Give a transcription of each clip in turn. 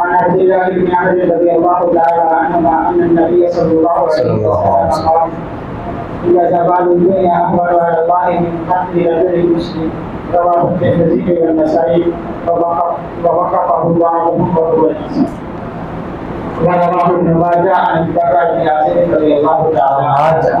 عن عبد الله بن عمرو رضي الله تعالى عنهما أن النبي صلى الله عليه وسلم قال: إذا زوال الدنيا أهون على الله من قتل رجل مسلم. رواه الترمذي والنسائي ووقفه بعضهم وهو الحسن. ورواه ابن ماجه عن البراء بن عازب رضي الله تعالى عنه.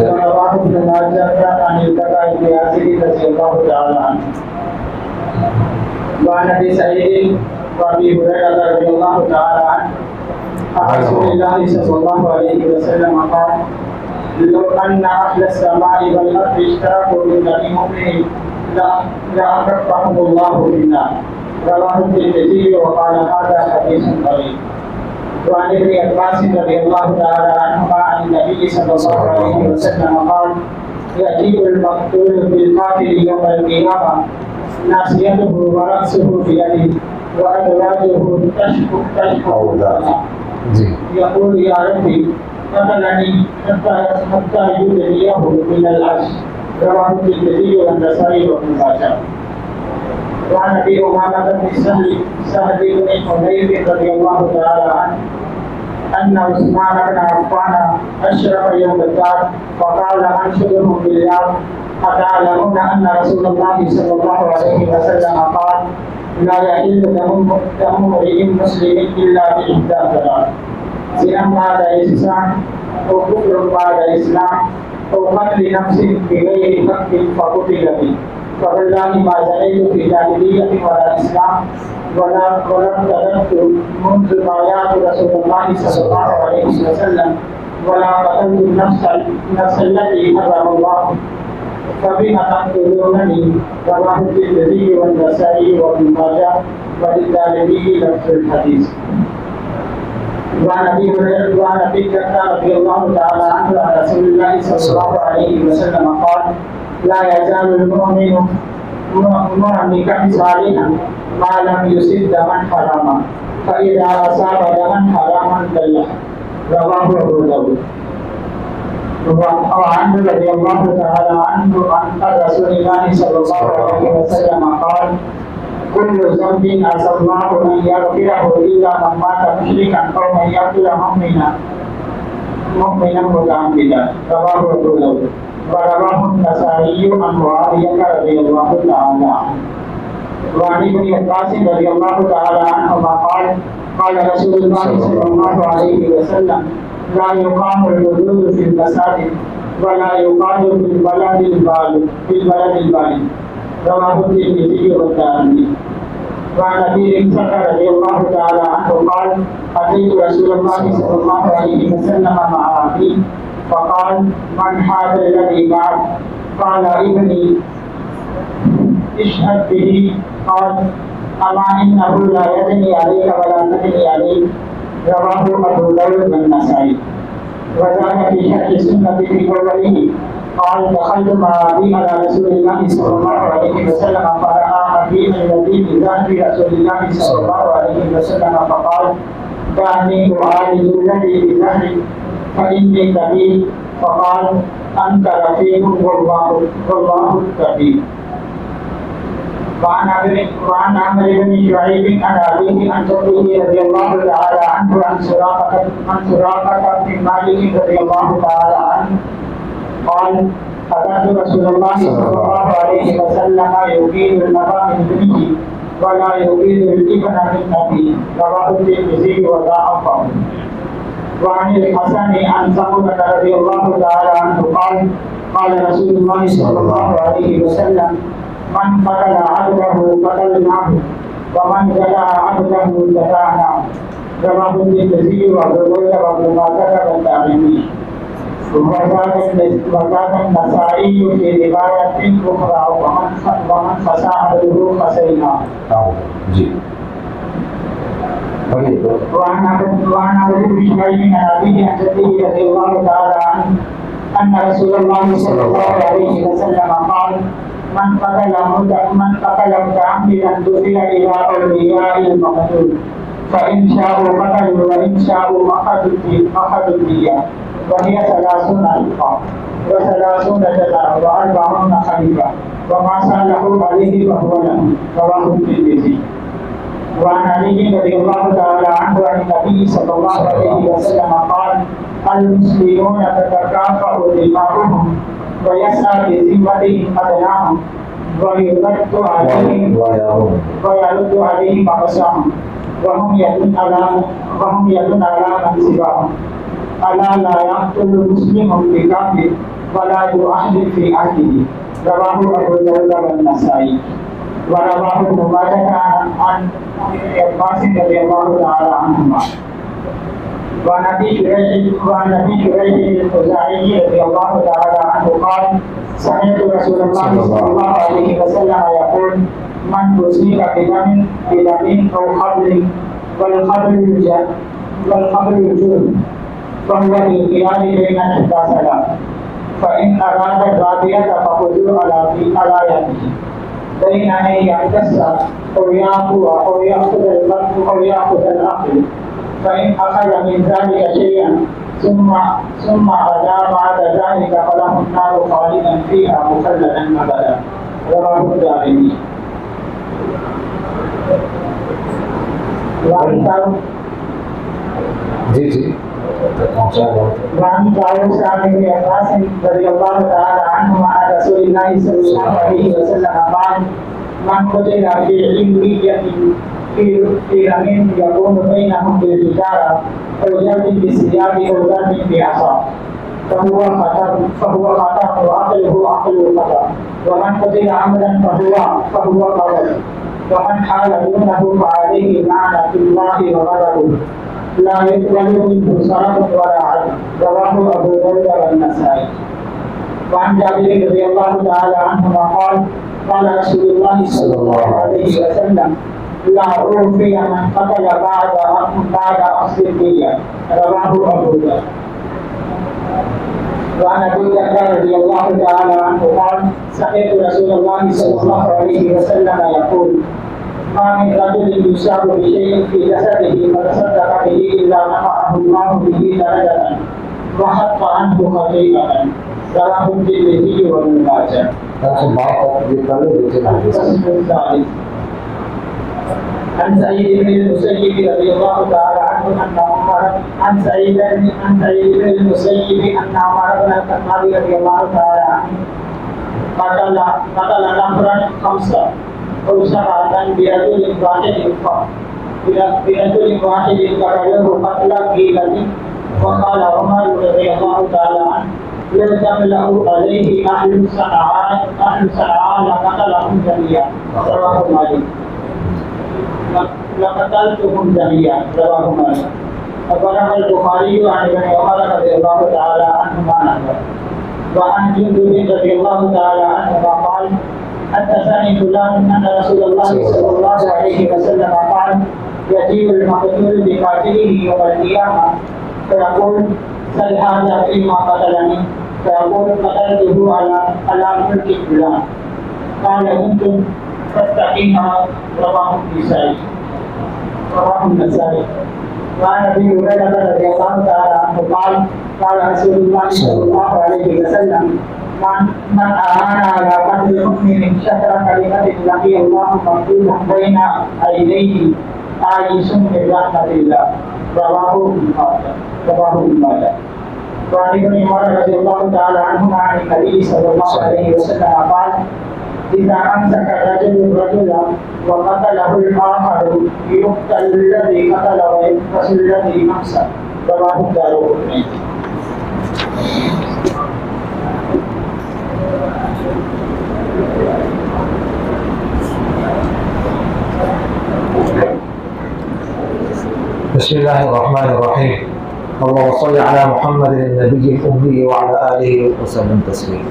ورواه ابن ماجه عن البراء بن عازب رضي الله تعالى عنه. وعن ابي سعيد وابي هريره رضي الله تعالى عنه عن رسول الله صلى الله عليه وسلم قال: لو ان اهل السماء والارض اشتركوا من بني مؤمن لأكرمهم الله في النار. رواه الترمذي وقال هذا حديث ضعيف. وعن ابن عباس رضي الله تعالى عنهما عن النبي صلى الله عليه وسلم قال: يأتي المقتول بالقاتل يوم القيامة ناصيته ورأسه بيده وأدراجه تشكو يقول: يا ربي قتلني حتى يدنيه من العرش. رواه الترمذي والنسائي وابن ماجه. وعن ابي امامه بن سهل بن حنيف رضي الله تعالى عنه ان عثمان بن عفان اشرف يوم الدار فقال: انشدهم بالله اتعلمون ان رسول الله صلى الله عليه وسلم قال: لا يحل دم امرئ مسلم الا باحدى ثلاث: زنا بعد احسان او كفر بعد اسلام أو قتل نفس بغير حق فقتل به. فوالله ما زنيت في جاهلية ولا إسلام ولم تركت منذ بايعت رسول الله صلى الله عليه وسلم ولا قتلت النفس التي حرم الله فبما تقتلونني. رواه الترمذي والنسائي وابن ماجه وللدارمي لفظ الحديث. وعن ابي هريره وعن ابي الدرداء رضي الله تعالى عنه عن رسول الله صلى الله عليه وسلم قال: لا يزال المؤمن مؤمنا صالحا ما لم يصب دما حراما فاذا اصاب دما حراما دله. رواه ابو داود. وعنه رضي الله تعالى عنه عن رسول الله صلى الله عليه وسلم قال: كل ذنب عسى الله ان يغفره الا من مات مشركا او من يقتل مؤمنا متعمدا. رواه ابو داود. ورواه النسائي عن معاويه رضي الله تعالى عنه. وعن ابن عباس رضي الله تعالى عنهما قال: قال رسول الله صلى الله عليه وسلم: لا يقام الحدود في المساجد ولا يقال في البلد البالي. رواه الترمذي والدارمي. وعن ابي رمزه رضي الله تعالى عنه قال: اتيت رسول الله صلى الله عليه وسلم مع ابي فقال: من هذا الذي معك؟ قال: ابني. اشهد به. قال: اما انه لا يدني عليك ولا تدني عليك. رواه ابو داود والنسائي. وزاد في شرح السنه في قوله قال: دخلت مع ابي على رسول الله صلى الله عليه وسلم فراى ابي الذي بظهر رسول الله صلى الله عليه وسلم فقال: دعني اعالج الذي بظهري فاني كبير. فقال: انت رفيق والله كبير. وعن عمرو بن شعيب عن ابيه عن جده رضي الله تعالى عنه عن سراقه بن مالك رضي الله تعالى عنه قال: أتيت رسول الله صلى الله عليه وسلم يقيل المرأة من بنته ولا يقيل الابن من أبيه. رواه الترمذي وضعفه. وعن الحسن عن سمرة رضي الله تعالى عنه قال: قال رسول الله صلى الله عليه وسلم: من قتل عبده قتلناه ومن جلى عبده جلعناه. رواه الترمذي وابو داود وابن ماجه والدارمي. وزاد النسائي في رواية أخرى: ومن فساده فسيناه. وعن ابي بن شعيب عن ابيه عن جده رضي الله تعالى عنه أن رسول الله صلى الله عليه وسلم قال من قتل متعمدا دفن إلى أولياء المقتول فإن شاءوا قتلوا وإن شاءوا أخذوا الدية وهي 30 ألفا و30 جزاء و40 خليفة وما سأله عليه فهو له رواه الترمذي. وعن علي رضي الله تعالى عنه عن النبي صلى الله عليه وسلم قال المسلمون تتكافأ دماؤهم ويسعى بذمتهم أدناهم ويرد عليهم أقسامهم وهم يدون على من سواهم ألا لا يقتل مسلم بكافر ولا يؤهل في أهله رواه أبو داود والنسائي. ورواه ابن ماجه عن ابن عباس رضي الله تعالى عنهما. وعن ابي شريح الخزاعي رضي الله تعالى عنه قال سمعت رسول الله صلى الله عليه وسلم يقول من أصيب بدم أو خبل والخبل الجرم فهو بالخيار بين إحدى ثلاث فإن أراد الرابية فخذوا على يده بين أن يقتص أو يأخذ الأخذ فإن أخذ من ذلك شيئا ثم أدى بعد ذلك فله النار خالدا فيها مخلدا أبدا رواه الدارمي. وعن طاووس عن ابن عباس رضي الله تعالى عنهما عن رسول الله صلى الله عليه وسلم قال من قتل في علمية في رمين يكون بينهم بالحجارة أو جلد بالثياب أو ضرب بعصا فهو خطأ وعقله عقل خطأ ومن قتل عمدا فهو قتل ومن حال دونه فعليه لعنة الله وغضبه لا يقبل منه صرف ولا عدل رواه أبو داود والنسائي. وعن جابر رضي الله تعالى عنهما قال رسول الله صلى الله عليه وسلم لا أوفي من قتل بعد أصل الدية رواه أبو داود. وعن أبي الدرداء رضي الله تعالى عنه قال سمعت رسول الله صلى الله عليه وسلم يقول ما من رجل يصاب بشيء في جسده فتصدق به إلا رفعه الله به درجة وحط عنه خطيئة رواه الترمذي وابن ماجه. عن سعيد بن المسيب رضي الله تعالى عنه أن عمر عن سعيد بن المسيب أن عمر بن الخطاب رضي الله تعالى عنه قتل نفرا 5 أو 7 برجل واحد قتله قتل قيلة. وقال عمر رضي الله تعالى عنه لو تملأ عليه أهل صنعاء لقتلهم جميعا رواه مالك. لقتلتهم جميعا رواه مالك. أخبرنا البخاري عن ابن عمر رضي الله تعالى عنهما نحوه. وعن جندب رضي الله تعالى عنهما قال حدثني فلان أن رسول الله صلى الله عليه وسلم قال يجيء المقتول بقاتله يوم القيامة فيقول سل هذا فيما قتلني فيقول قتلته على ملك فلان قال كنتم تتقيها رواه النسائي. وعن ابي هريره رضي الله تعالى عنه قال رسول الله صلى الله عليه وسلم من أعان على قتل مؤمن شهر كلمة لقي الله مكتوبا بين أيديه عايش من رحمة الله رواه ابن ماجه. وعن ابن عمر رضي الله تعالى عنهما عن النبي صلى الله عليه وسلم قال إذا أمسك الرجل رجلا وقتله الآخر يقتل الذي قتل ويقتص الذي أمسك رواه الدارمي. بسم الله الرحمن الرحيم. اللهم صل على محمد النبي الأمي وعلى آله وسلم تسليما.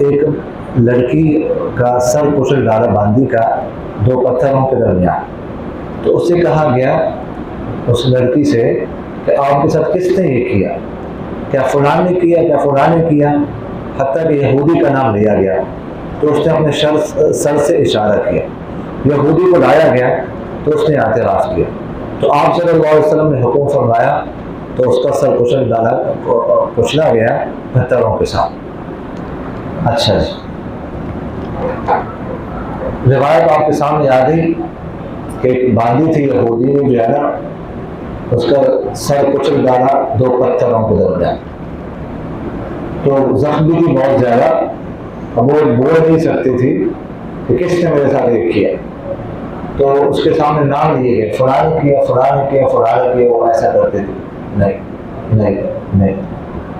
ایک لڑکی کا سر کچل ڈالا باندی کا 2 پتھروں کے درمیان. تو اس سے کہا گیا اس لڑکی سے کہ آپ کے ساتھ کس نے یہ کیا؟ کیا فلاں نے کیا؟ کیا فلاں نے کیا؟ حتیٰ کہ یہودی کا نام لیا گیا. تو اس نے اپنے سر سے اشارہ کیا. یہودی کو لایا گیا تو اس نے اعتراف کیا. تو آپ صلی اللہ علیہ وسلم نے حکم فرمایا تو اس کا سر کچلا گیا پتھروں کے ساتھ. اچھا جی، روایت آپ کے سامنے آ گئی کہ ایک باندی تھی یہودی نے جو ہے نا اس کا سر کچل ڈالا 2 پتھروں کے درمیان. تو زخم بھی تھی بہت زیادہ. اب وہ بول نہیں سکتی تھی کہ کس نے میرے ساتھ یہ کیا. تو اس کے سامنے نام لیے گئے، فلاں نے کیا، فلاں نے کیا، فلاں نے کیا. وہ ایسا کرتے تھے، نہیں.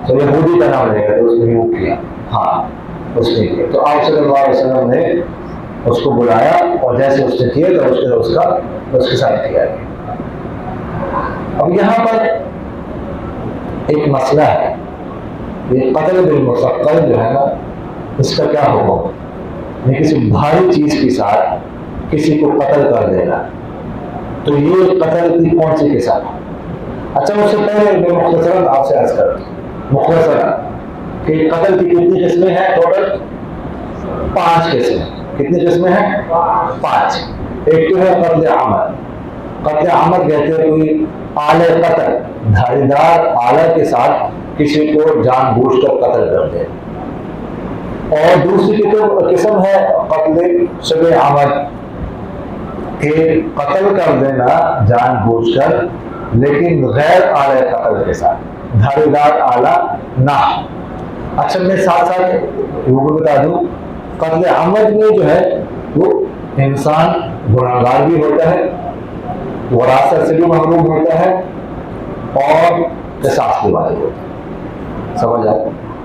تو یہودی کا نام لے گا تو اس نے یوں کیا، ہاں اس نے کیا. تو آپ صلی اللہ علیہ وسلم نے اس کو بلایا اور جیسے اس نے کیا تو اس کے ساتھ کیا گیا. اب یہاں پر ایک مسئلہ ہے، یہ قتل بالمثقل جو ہے نا اس کا کیا ہوگا؟ کسی بھاری چیز کے ساتھ کسی کو قتل کر دینا، تو یہ قتل کی کون سی قسم ہے؟ اچھا اس سے پہلے میں مختصراً آپ سے عرض کرتا ہوں مختصراً کہ قتل کی کتنی قسمیں ہیں؟ ٹوٹل 5 قسمیں. کتنی قسمیں ہیں؟ 5. ایک تو ہے قتل عمد. قتل عمد کہتے ہیں کوئی آلے قتل، دھاری دار آلہ کے ساتھ کسی کو جان بوجھ کر قتل کر دے. اور دوسری قسم ہے قتل شبہ عمد، کہ قتل کر دینا جان بوجھ کر لیکن غیر آلہ قتل کے ساتھ، دھاری دار آلہ نہ. اچھا میں ساتھ ساتھ وہ بتا دوں قتل عمد میں جو ہے وہ انسان گناہگار بھی ہوتا ہے، وراثت سے بھی محروم ہوتا ہے اور قصاص کے واجب ہوتا ہے. سمجھ آئے؟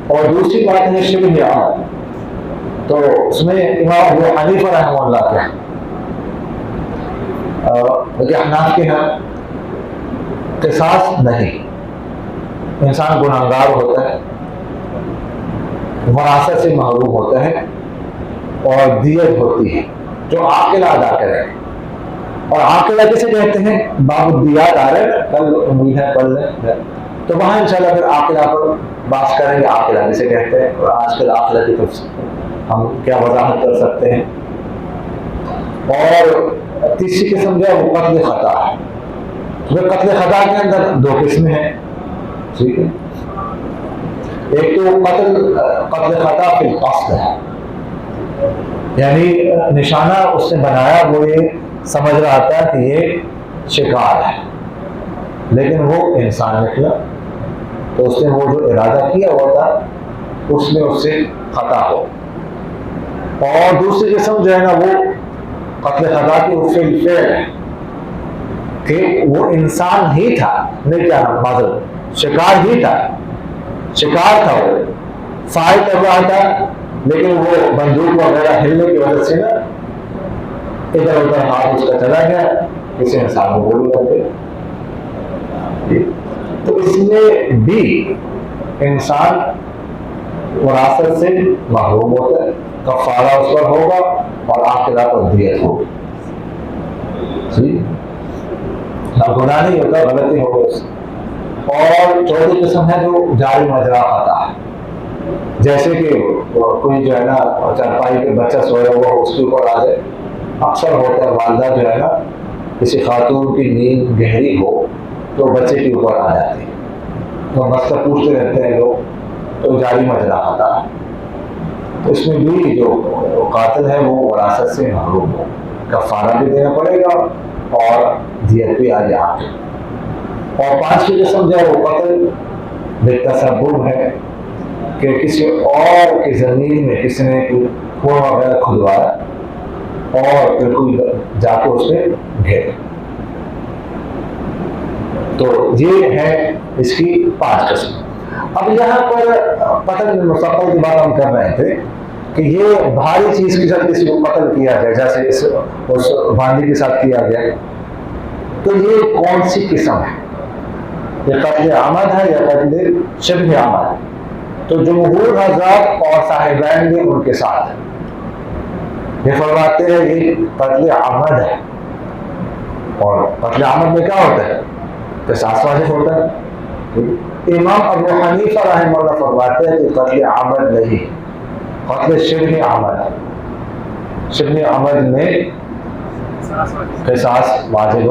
اور دوسری بات ہے شبہ عمد. تو اس میں امام ابو حنیفہ رحمہ اللہ کے احناف کے ہاں قصاص نہیں، انسان گناہگار ہوتا ہے، وراثت سے محروم ہوتا ہے اور دیت ہوتی ہے جو عاقلہ ادا کرے. اور عاقلہ کسے کہتے ہیں؟ باب الدیات آ رہے ہیں کل، امید ہے پڑھ لیں تو وہاں انشاءاللہ پھر عاقلہ پر بات کریں گے. عاقلہ کسے کہتے ہیں اور آج کل عاقلہ کی تفصیل ہم کیا وضاحت کر سکتے ہیں. اور تیسری قسم جو ہے وہ قتل خطا ہے. قتل خطا کے اندر 2 قسمیں ہیں، ٹھیک ہے. ایک تو قتل خطا فی القصد ہے، یعنی نشانہ اس نے بنایا، وہ یہ سمجھ رہا تھا کہ یہ شکار ہے لیکن وہ انسان نکلا، تو اس نے وہ جو ارادہ کیا ہوا تھا اس میں اس سے خطا ہو. اور دوسری قسم جو ہے نا وہ قتل خطا کی فی الفعل ہے، کہ وہ انسان ہی تھا، نہیں کیا معذرت شکار ہی تھا، شکار تھا، وہ فائر کر رہا تھا لیکن وہ بندوق وغیرہ ہلنے کی وجہ سے نا ادھر ادھر ہاتھ اس کا چلا گیا، کسی انسان کو گولی لگ گئی. تو اس میں بھی انسان وراثت سے محروم ہوتا ہے، کفارہ اس پر ہوگا اور عاقلہ پر دیت ہوگی. گناہ نہیں ہوتا، غلطی ہو گئی. اور چوتھی قسم ہے جو جاری مجرا خطا ہے، جیسے کہ کوئی جو ہے نا چارپائی پہ بچہ سویا ہوا اس کے اوپر آ جائے. اکثر ہوتا ہے والدہ جو ہے نا کسی خاتون کی نیند گہری ہو تو بچے کے اوپر آ جاتی ہے، تو مسئلہ پوچھتے رہتے ہیں لوگ، تو جاری مجرا خطا ہے. اس میں بھی جو قاتل ہے وہ وراثت سے محروم ہو، کفارہ بھی دینا پڑے گا اور دیت بھی آ جائے. اور 5 قسم جو ہے وہ قتل بالتصبب ہے، کہ کسی اور کی زمین میں کسی نے کوئی کنواں وغیرہ کھدوایا اور پھر کوئی جا کے اس میں گھیر. تو یہ ہے اس کی 5 قسم. اب یہاں پر قتل بالمثقل کی بات ہم کر رہے تھے کہ یہ بھاری چیز کے ساتھ کسی کو قتل کیا جائے، جیسے اس باندی کے ساتھ کیا گیا، تو یہ کون سی قسم ہے؟ یہ قتل عمد ہے یا قتل شبہ عمد ہے؟ تو جمہور حضرات اور صاحبین بھی ان کے ساتھ ہیں. یہ فرماتے ہیں یہ قتل عمد ہے. اور قتل عمد میں کیا ہوتا ہے؟ قصاص واجب ہوتا ہے. امام ابو حنیفہ رحمہ اللہ فرماتے ہیں کہ قتل عمد نہیں، قتل شبہ عمد ہے. شبہ عمد میں قصاص واجب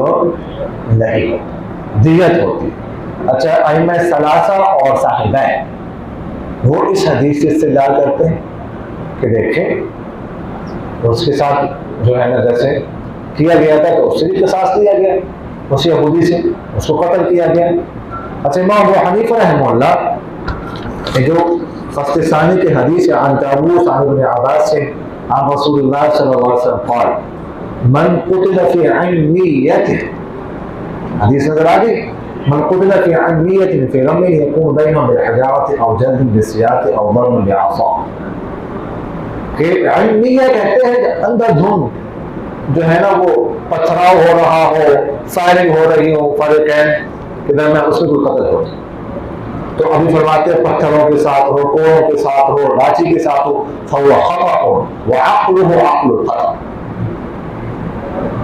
نہیں، دیت ہوتی. اچھا، ائمہ ثلاثہ اور صاحبین وہ اس حدیث سے استدلال کرتے ہیں کہ دیکھیں اس کے ساتھ جو ہے نا جیسے کیا گیا تھا تو اس سے بھی قصاص کیا گیا، اس یہودی سے اس کو قتل کیا گیا. اچھا، امام ابو حنیفہ رحمہ اللہ جو فصل ثانی کے حدیث ہے عن طاووس عن ابن عباس سے عن رسول اللہ صلی اللہ علیہ وسلم قال من قتل فی عنیتہ، حدیث نظر آ گئی، من قتل فی عنیتہ فی رمل یکون بینہ بالحجارۃ او جلد بالسیاط او ضرب بعصا. کہ عنیہ کہتے ہیں کہ اندر دھن جو ہے نا وہ پتھراؤ ہو رہا ہو، فائرنگ ہو رہی ہو فریقین کے درمیان، اس میں کوئی قتل ہو. تو ابھی فرماتے ہیں پتھروں کے ساتھ ہو، کوڑوں کے ساتھ ہو، لاٹھی کے ساتھ ہو، فهو خطأ وعقله عقل الخطأ،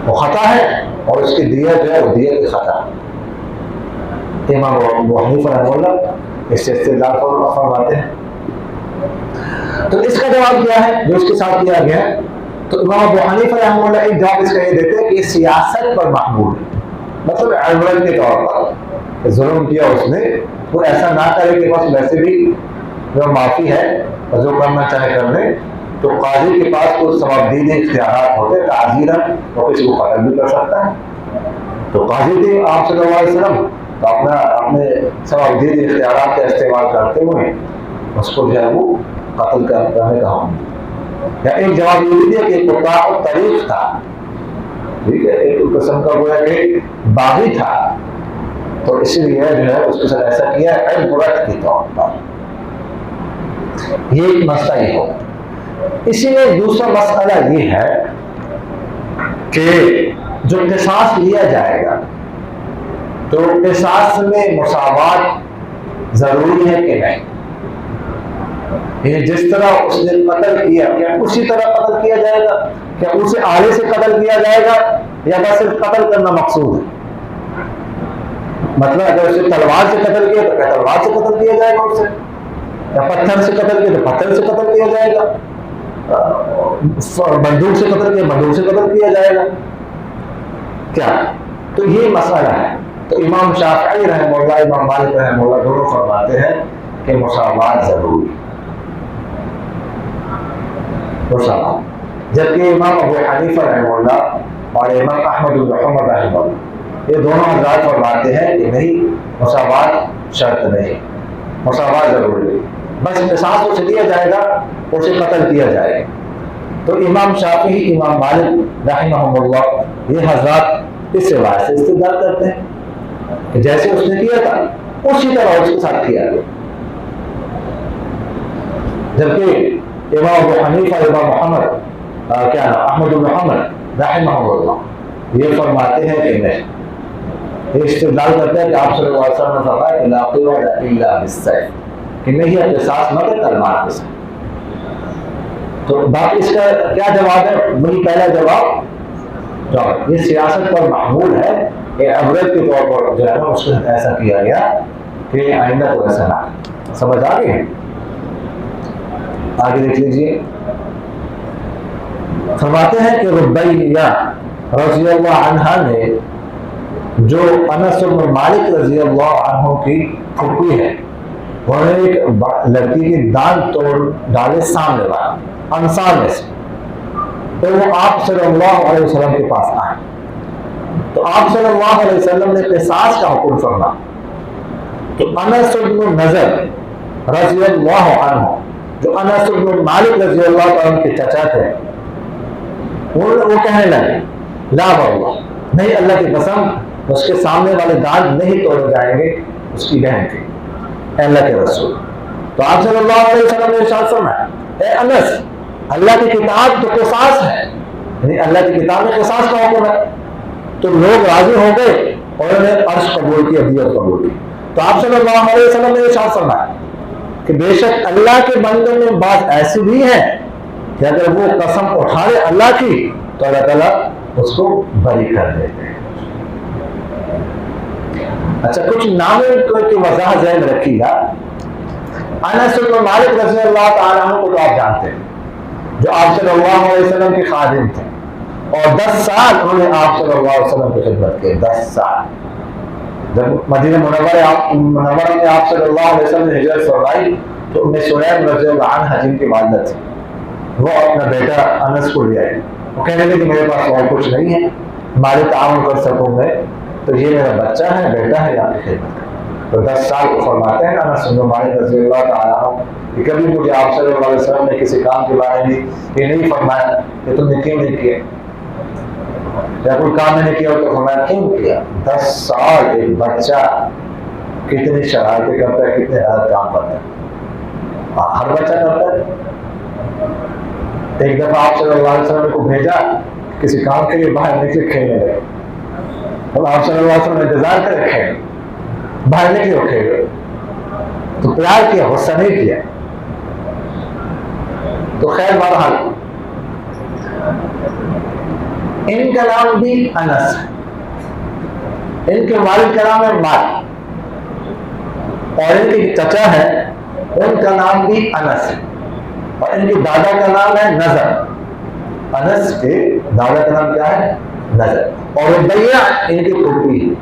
وہ خطا ہے اور اس کی دیت جو ہے وہ دیت کی خطا. امام ابو حنیفہ رحمہ اللہ اس سے استدلال فرماتے ہیں. تو اس کا جواب کیا ہے جو اس کے ساتھ کیا گیا؟ تو امام ابو حنیفہ رحمہ اللہ ایک جواب اس کا یہ دیتے ہیں کہ یہ سیاست پر محمول ہے، مطلب عبرت کے طور پر کہ ظلم کیا اس نے، وہ ایسا نہ کرے کہ بس ویسے بھی جو معافی ہے اور جو کرنا چاہے کر لے. تو قاضی کے پاس کچھ ثوابدید اختیارات ہوتے ہیں، تعزیرًا وہ کسی کو قتل بھی کر سکتا ہے. تو قاضی تھے آپ صلی اللہ علیہ وسلم، تو اپنے ثوابدید اختیارات کا استعمال کرتے ہوئے اس کو جو ہے وہ قتل کرنے کا حکم. یا ایک جواب یہ بھی دیا کہ ایک قطاع الطریق تھا، ٹھیک ہے، ایک قسم کا گویا کہ باغی تھا، تو اسی لیے جو ہے اس کے ساتھ ایسا کیا عبرت کے طور پر. یہ ایک مسئلہ ہی ہو. اسی میں دوسرا مسئلہ یہ ہے کہ جو قصاص لیا جائے گا تو قصاص میں مساوات ضروری ہے کہ نہیں؟ یعنی جس طرح اس نے قتل کیا کیا اسی طرح قتل کیا جائے گا؟ کیا اسے آلے سے قتل کیا جائے گا یا بس صرف قتل کرنا مقصود ہے؟ مطلب اگر اسے تلوار سے قتل کیا تو کیا تلوار سے قتل کیا جائے گا اسے، یا پتھر سے قتل کیا تو پتھر سے قتل کیا جائے گا، بندوق سے قتل کیا بندوق سے قتل کیا جائے گا کیا؟ تو یہ مسئلہ ہے. تو امام شافعی رحمہ اللہ، امام مالک رحمہ اللہ دونوں فرماتے ہیں کہ مساوات ضروری ہے، مساوات. جبکہ امام ابو حنیفہ رحمہ اللہ اور امام احمد بن حنبل رحمہ اللہ یہ دونوں حضرات فرماتے ہیں کہ نہیں، مساوات شرط نہیں، مساوات ضروری ہے، بس قصاص اسے دیا جائے گا، اسے قتل کیا جائے گا. تو امام شافعی، امام مالک رحمہ اللہ یہ حضرات اس روایت سے استدلال کرتے ہیں کہ جیسے اس نے کیا تھا اسی طرح اس کے ساتھ کیا گیا. جبکہ امام ابو حنیفہ، امام محمد احمد بن حنبل رحمہ اللہ یہ فرماتے ہیں کہ نہیں، یہ استدلال کرتے ہیں کہ آپ صلی اللہ علیہ وسلم نے فرمایا کہ لا قوة الا بالسیف، کہ نہیں ہے قصاص مگر تلوار کے ساتھ. تو باقی اس کا کیا جواب ہے؟ وہی پہلا جواب، یہ سیاست پر محمول ہے کہ عبرت کے طور پر جو ہے نا اس کو ایسا کیا گیا کہ آئندہ کو ایسا نہ. سمجھ آ گئی؟ آگے دیکھ لیجیے. فرماتے ہیں کہ ربیہ رضی اللہ عنہا نے، جو انس بن مالک رضی اللہ عنہ کی پھوپھی ہے، انہوں نے ایک لڑکی کی دان توڑ ڈالے سامنے والا انصار میں سے، تو وہ آپ صلی اللہ علیہ وسلم کے پاس آئے. تو آپ صلی اللہ علیہ وسلم نے قصاص کا حکم فرمایا. تو انس بن نضر رضی اللہ عنہ، جو انس بن مالک رضی اللہ عنہ کے چچا تھے، وہ کہنے لگے لا واللہ، نہیں اللہ کی قسم اس کے سامنے والے دانت نہیں توڑے جائیں گے، اس کی بہن تھی، اے اللہ کے رسول. تو آپ صلی اللہ علیہ وسلم نے ارشاد فرمایا اے انس، اللہ کی کتاب تو قصاص ہے، یعنی اللہ کی کتاب میں قصاص کا حکم ہے. تو لوگ راضی ہو گئے اور انہوں نے عرش قبول کیا، دیت قبول کی. تو آپ صلی اللہ علیہ وسلم نے ارشاد فرمایا کہ بے شک اللہ کے بندوں میں بعض ایسی بھی ہیں کہ اگر وہ قسم اٹھا لے اللہ کی تو اللہ تعالیٰ اس کو بری کر دیتے ہیں۔ اچھا، کچھ ناموں کی وضاحت ذہن میں رکھیے گا۔ انس بن مالک رضی اللہ تعالیٰ عنہ کو تو آپ جانتے ہیں، جو آپ صلی اللہ علیہ وسلم کے خادم تھے، اور 10 سال انہوں نے آپ صلی اللہ علیہ وسلم کی خدمت کی۔ 10 سال جب مدینہ منورہ میں آپ صلی اللہ علیہ وسلم نے ہجرت فرمائی تو ام سلیم رضی اللہ عنہا جن کی والدہ تھی، وہ اپنا بیٹا انس کو لے آئی۔ وہ کہنے لگے کہ میرے پاس اور کچھ نہیں ہے، ہمارے تعاون کر سکوں میں تو یہ میرا بچہ ہے، بیٹا ہے، آپ کی خدمت ہے۔ تو 10 سال کو فرماتے ہیں انس بن مالک رضی اللہ تعالیٰ عنہ کہ کبھی مجھے آپ صلی اللہ علیہ وسلم نے کسی کام کے بارے میں یہ نہیں فرمایا کہ تم نے کیوں نہیں کیا، یا کوئی کام میں نے کیا تو فرمایا کیوں کیا۔ 10 سال ایک بچہ کتنی شرارتیں کرتا ہے، کتنے غلط کام کرتا ہے، ہر بچہ کرتا ہے۔ ایک دفعہ آپ صلی اللہ علیہ وسلم کو بھیجا کسی کام کے لیے، باہر نکلے کھیلنے لگے، اور آپ صلی اللہ علیہ وسلم نے انتظار کرے کھیل، باہر نکلے اور کھیل، تو پیار کیا، غصہ نہیں کیا۔ تو خیر بہرحال ان کا نام بھی انس ہے، ان کے والد کا نام ہے مالک، اور ان کے چچا ہے ان کا نام بھی انس ہے، اور ان کے دادا کا نام ہے نضر۔ انس کے دادا کا نام کیا ہے؟ نضر، اور ربیہ ان کی پھوپھی ہے۔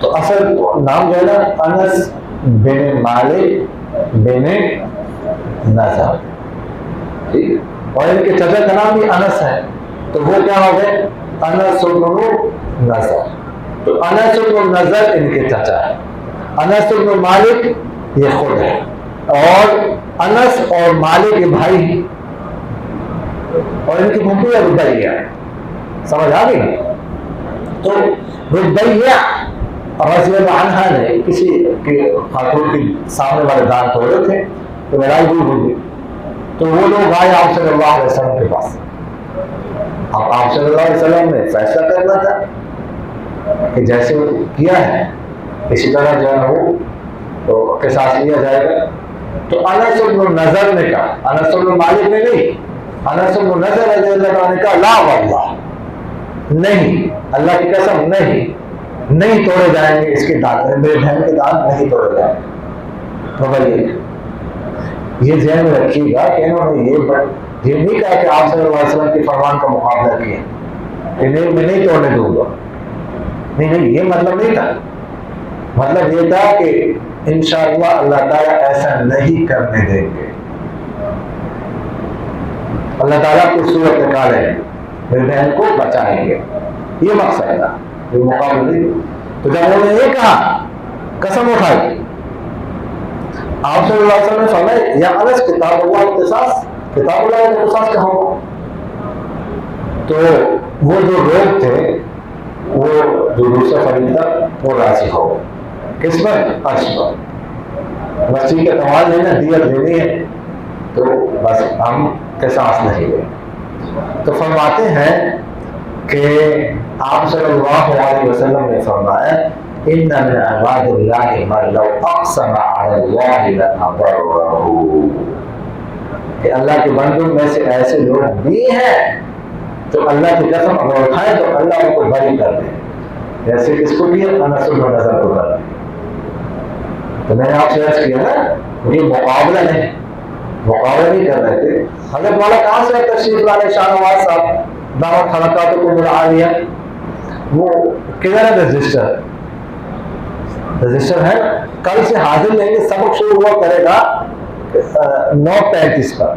تو اصل نام جو ہے نا انس بن مالک بن نضر، ٹھیک، اور ان کے چچا کا نام بھی انس ہے، تو وہ کیا ہو گئے؟ انس بن نضر۔ تو انس بن نضر ان کے چچا ہے، انس بن مالک یہ خود ہے، اور انس اور مالک کے بھائی، اور ان کی پھوپھی ہے ربیہ۔ سمجھ آ گئی؟ تو ربیہ رضی اللہ عنہا نے کسی خاتون کے سامنے والے دان توڑے تھے، تو لڑائی ہوئی، تو وہ لوگ آئے آپ صلی اللہ علیہ وسلم کے پاس۔ اب آپ صلی اللہ علیہ وسلم نے فیصلہ کرنا تھا کہ جیسے کیا ہے اسی طرح جو ہے وہ تو قصاص لیا جائے گا۔ تو انس بن نضر نے کہا، انس بن مالک نے نہیں، انس بن نضر رضی اللہ عنہ نے کہا لا واللہ، نہیں، اللہ کی قسم نہیں توڑے جائیں گے اس کے دانت، میرے بہن کے دانت نہیں توڑے جائیں گے۔ تو بھائی یہ ذہن میں رکھیے گا کہ انہوں نے یہ نہیں کہا کہ آپ صلی اللہ علیہ وسلم کے فرمان کا مقابلہ کیا کہ نہیں میں نہیں توڑنے دوں گا، نہیں، یہ مطلب نہیں تھا۔ مطلب یہ تھا کہ انشاءاللہ اللہ تعالیٰ ایسا نہیں کرنے دیں گے، اللہ تعالیٰ کو صورت نکالیں گے، میری بہن کو بچائیں گے، یہ مقصد تھا، یہ مقابلہ نہیں۔ تو جب انہوں نے یہ کہا، قسم اٹھائی، آپ صلی اللہ علیہ وسلم نے فرمایا یا انس کتاب اللہ اختصاص، کتاب اللہ اختصاص کہاں ہوا؟ تو وہ جو لوگ تھے، وہ جو دوسرا فريق تھا وہ راضی ہو کس پر؟ عرش پر۔ بس ٹھیک ہے، تمام لینا دیت لینی ہے تو بس ہم قصاص نہیں لیں۔ تو فرماتے ہیں کہ آپ صلی اللہ علیہ وسلم نے فرمایا ان من عباد اللہ من لو اقسم علی اللہ لأبرہ، کہ اللہ کے بندوں میں سے ایسے لوگ بھی ہیں تو اللہ کی قسم اگر اٹھائے تو اللہ ان کو بری کر دے، جیسے کس کو کیا؟ انس بن نضر کو کر دے۔ تو میں نے آپ سے عرض کیا نا یہ مقابلہ نہیں، مقابلہ نہیں کر رہے تھے۔ حضرت مولا کہاں سے تشریف لائے شاہ نواز صاحب دعوت خلقاتکم العالیہ، وہ کدھر ہے رجسٹر؟ رجسٹر ہے، کل سے حاضر لیں گے، سبق شروع ہوا کرے گا 9:35 پر،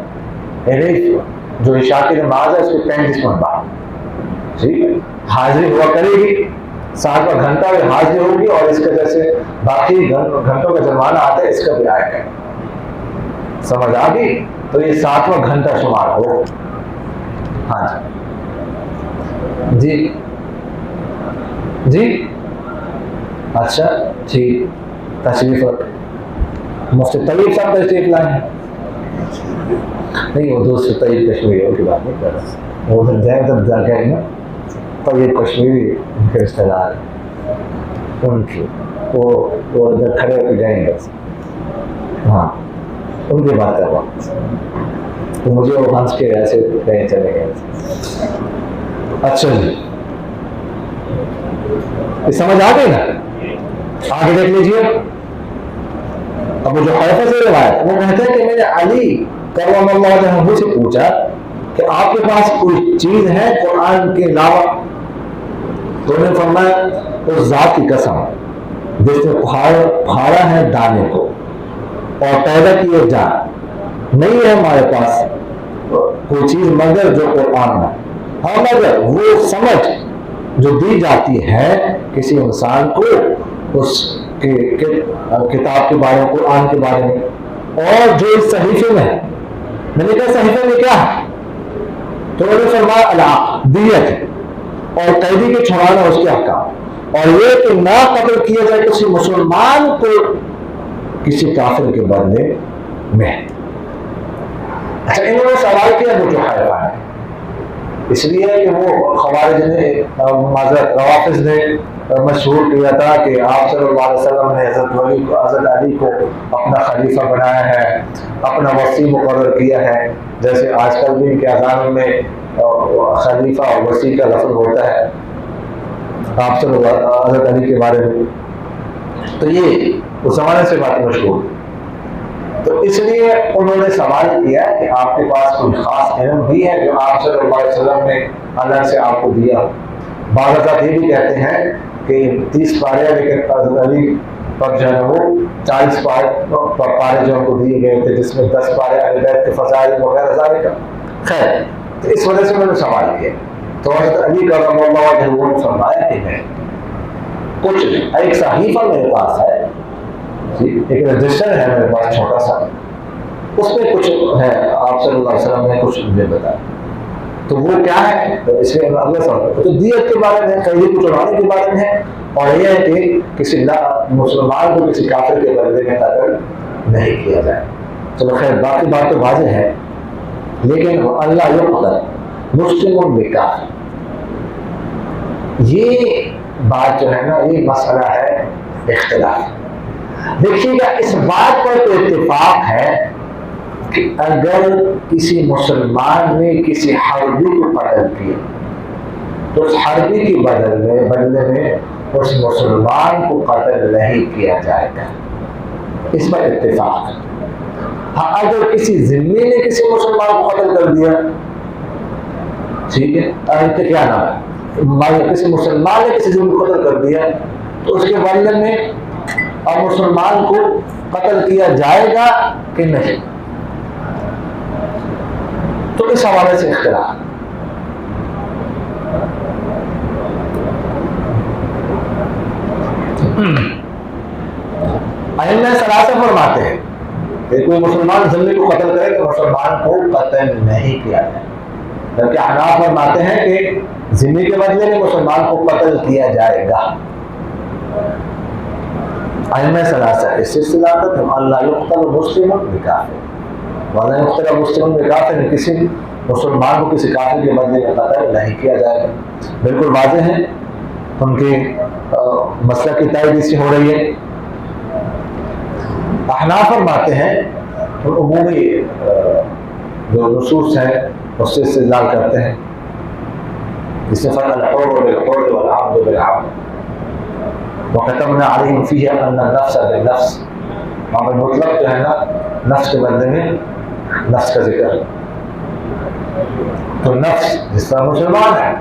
یعنی جو عشاء کی نماز ہے اس کو 35 منٹ بعد، ٹھیک ہے، حاضری ہوا کرے گی، 7واں گھنٹہ بھی حاضری ہوگی، اور اس کا جیسے باقی گھنٹوں کا جرمانہ آتا ہے اس کا بھی آئے گا۔ سمجھ آ گئی؟ تو یہ 7واں گھنٹہ شمار ہو۔ ہاں جی جی، اچھا ٹھیک، تشریف مفتی طیب صاحب تشریف لائیں، نہیں وہ دوسرے طیب کشمیری کی بات نہیں کر رہا، وہ ادھر جائیں تب جا کے نا طیب کشمیری ان کے رشتہ دار ان کی وہ ادھر کھڑے ہو کے جائیں گے۔ ہاں ان کی بات کر رہا ہوں، تو مجھے وہ ہنس کے ایسے کہیں چلے گئے. اچھا جی، یہ سمجھ آ گئی نا؟ آگے دیکھ لیجیے. اب وہ جو حیفہ سے روایت، وہ کہتے ہیں کہ میں نے علی کرم اللہ وجہہ سے پوچھا کہ آپ کے پاس کوئی چیز ہے قرآن کے علاوہ؟ تو انہوں نے فرمایا اس ذات کی قسم جس نے پھاڑا ہے دانے کو اور پیدا کیے جان، نہیں ہے ہمارے پاس کوئی چیز مگر جو قرآن ہے. ہاں مگر وہ سمجھ جو دی جاتی ہے کسی انسان کو اس کتاب کے بارے میں، قرآن کے بارے میں، اور جو اس صحیفے میں ہے. میں نے کہا صحیفے میں کیا ہے؟ تو انہوں نے فرمایا العقد، دیت اور قیدی کے چھڑانا اس کے احکام، اور یہ کہ نہ قتل کیا جائے کسی مسلمان کو کسی کافر کے بدلے میں. اچھا، انہوں نے سوال کیا وہ جو حیوان ہے، اس لیے کہ وہ خوارج نے روافظ نے مشہور کیا تھا کہ آپ صلی اللہ علیہ وسلم نے حضرت علی کو اپنا خلیفہ بنایا ہے، اپنا وصی مقرر کیا ہے. جیسے آج کل بھی ان کے اذان میں خلیفہ اور وصی کا لفظ ہوتا ہے آپ صلی اللہ حضرت علی کے بارے میں. تو یہ اس زمانے سے بات مشہور. تو اس لیے انہوں نے سوال کیا کہ آپ کے پاس کوئی خاص علم بھی ہے جو آپ صلی اللہ علیہ وسلم نے الگ سے آپ کو دیا. بعض اوقات یہ بھی کہتے ہیں کہ 30 پارے، لیکن حضرت علی پر جو ہے وہ 40 پارے جو ان کو دیے گئے تھے، جس میں 10 پارے اہل بیت کے فضائل وغیرہ ذالک کا. خیر، تو اس وجہ سے انہوں نے سوال کیا. تو حضرت علی کرم اللہ وجہہ نے فرمایا کہ میں کچھ ایک صحیفہ میرے پاس ہے، ایک رجسٹر ہے میرے پاس چھوٹا سا، اس میں کچھ ہے آپ صلی اللہ علیہ وسلم نے کچھ مجھے بتایا. تو وہ کیا ہے؟ تو اس میں اگلا سوال تو دیت کے بارے میں، قیدی کو چھڑانے کے بارے میں ہے، اور یہ ہے کہ کسی مسلمان کو کسی کافر کے بدلے میں قتل نہیں کیا جائے. چلو خیر، باقی بات تو واضح ہے، لیکن اللہ یقتل مسلم بکافر، یہ بات جو ہے نا، یہ مسئلہ ہے اختلاف. دیکھیے گا، اس بات پر تو اتفاق ہے کہ اگر کسی مسلمان نے کسی حربی کو قتل کیا تو اس حربی کے بدلے میں اس مسلمان کو قتل نہیں کیا جائے گا. اس پر اتفاق ہے. ہاں، اگر کسی ذمہ نے کسی مسلمان کو قتل کر دیا، ٹھیک ہے، کیا نام ہے، کسی مسلمان نے کسی ذمہ کو قتل کر دیا تو اس کے بدلے میں اور مسلمان کو قتل کیا جائے گا کہ نہیں. تو اس حوالے سے اختلاف. ائمہ ثلاثہ فرماتے ہیں کہ کوئی مسلمان ذمہ کو قتل کرے تو مسلمان کو قتل نہیں کیا جائے، جبکہ احناف فرماتے ہیں کہ ذمہ کے بدلے میں مسلمان کو قتل کیا جائے گا. ائمہ ثلاثہ اس سلسلہ تک اللہ یقتل مسلم بکافر ولا یقتل مسلم بکافر، کسی مسلمان کو کسی کافر کے بدلے میں قتل نہیں کیا جائے گا. بالکل واضح ہے، ان کے مسئلہ کی تائید اس سے ہو رہی ہے. احناف فرماتے ہیں عمومی جو نصوص ہیں اس سے استدلال کرتے ہیں، جس میں فرق الحر بالحر والعبد بالعبد وَكَتَبْنَا عَلَيْهِمْ فِيهَا أَنَّ النَّفْسَ بِالنَّفْسِ. وہاں پر مطلب جو ہے نا، نفس کے بدلے میں نفس کا ذکر. تو نفس جس طرح مسلمان ہے،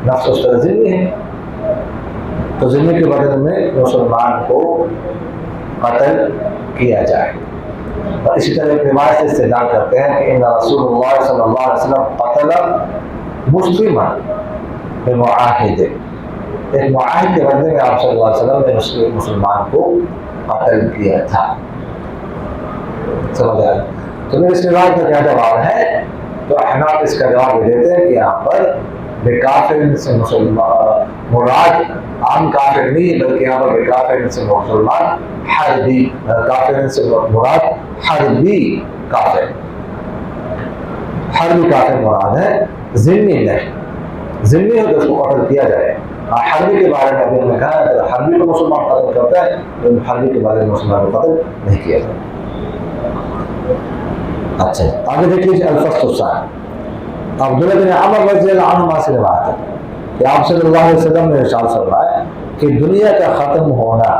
نفس اس طرح ذمہ ہے، تو ذمہ کے بدلے میں مسلمان کو قتل کیا جائے. اور اسی طرح ایک روایت سے استدلال کرتے ہیں کہ ان رسول اللہ صلی اللہ علیہ وسلم قتل مسلما بمعاہد، ایک معاہد کے بدلے میں آپ صلی اللہ علیہ وسلم نے مسلمان کو قتل کیا تھا. سمجھ آیا؟ تو اس روایت کا کیا جواب ہے؟ تو احناف اس کا جواب یہ دیتے ہیں کہ یہاں پر بکافر سے مسلمان مراد عام کافر نہیں، بلکہ یہاں پر بکافر سے مسلمان حربی، کافر سے مراد حربی کافر، حربی کافر مراد ہے، ذمہ نہیں. ذمہ ہے تو اس کو قتل کیا جائے. حربی کے بارے میں ابھی ہم نے کہا ہے کہ حربی کو مسلمان قتل کرتا ہے، لیکن حربی کے بارے میں مسلمان کو قتل نہیں کیا جائے. اچھا آگے دیکھ لیجیے الفصل الثانی. عبداللہ بن عمر رضی اللہ عنہ سے روایت ہے کہ آپ صلی اللہ علیہ وسلم نے ارشاد فرمایا کہ دنیا کا ختم ہونا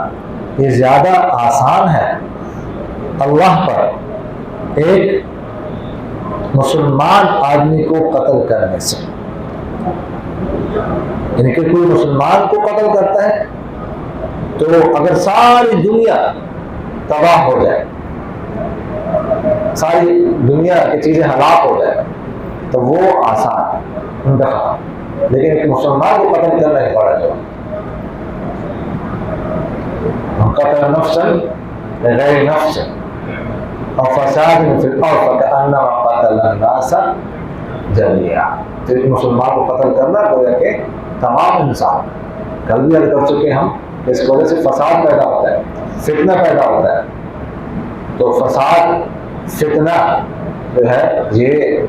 یہ زیادہ آسان ہے اللہ پر ایک مسلمان آدمی کو قتل کرنے سے. یعنی کہ کوئی مسلمان کو قتل کرتا ہے تو اگر ساری دنیا تباہ ہو جائے، ساری دنیا کی چیزیں ہلاک ہو جائے تو وہ آسان ان کا ختم، لیکن ایک مسلمان کو قتل کرنا ہی بڑا جو قتل نفسا بغیر نفس اور فساد فی الارض فکأنما قتل الناس جميعا. تو ایک مسلمان کو قتل کرنا گویا کہ تمام انسان، کل بھی عرض کر چکے ہم، اس کی وجہ سے فساد پیدا ہوتا ہے، فتنہ پیدا ہوتا ہے. تو فساد فتنہ جو ہے یہ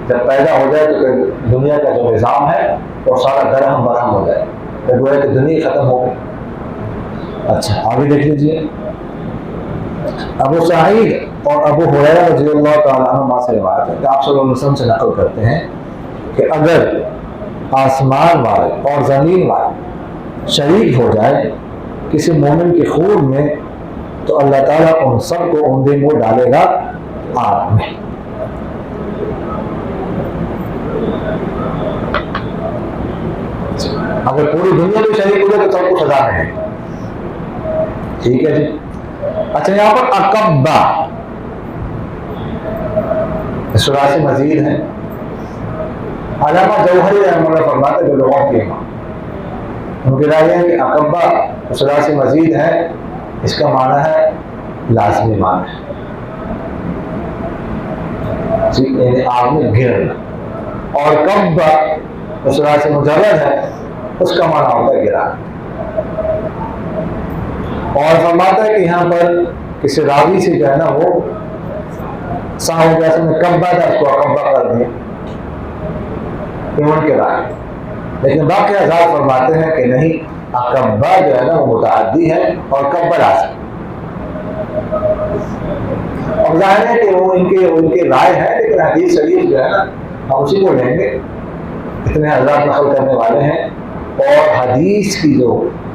جب پیدا ہو جائے تو پھر دنیا کا جو نظام ہے وہ سارا درہم برہم ہو جائے، پھر گویا کہ دنیا ختم ہو گئی. اچھا آگے دیکھ لیجیے. ابو سعید اور ابو ہریرہ رضی اللہ تعالیٰ عنہما سے روایت ہے کہ آپ صلی اللہ علیہ وسلم سے نقل کرتے ہیں کہ اگر آسمان والے اور زمین والے شریک ہو جائے کسی مومن کے خون میں تو اللہ تعالیٰ ان سب کو اوندے میں ڈالے گا آگ میں. اگر پوری دنیا میں شریک ہو جائے تو سب کو سزا ملے. ٹھیک ہے جی. اچھا یہاں پر اقبہ سورہ سے مزید ہے. علامہ جوہری رحمہ اللہ فرماتے جو لغات کے امام، ان کی رائے ہے کہ اقبہ سورہ سے مزید ہے، اس کا معنی ہے لازمی معنی ہے، یعنی آگ میں گرنا. اور کبہ سورہ سے مجرد ہے، اس کا معنی ہوتا ہے گرانا. اور فرماتا ہے کہ یہاں پر کسی راوی سے جو ہے نا وہ صاحب جیسے میں کبہ تھا اس کو اقبہ کر دیا، ان کے رائے. لیکن باقی حضرات فرماتے ہیں کہ نہیں، اقبہ جو ہے نا وہ متعدی ہے اور کبہ لازم. اور ظاہر ہے کہ وہ ان کے رائے ہے، لیکن حدیث شریف جو ہے نا ہم اسی کو لیں گے. اتنے حضرات نقل کرنے والے ہیں اور حدیث کی جو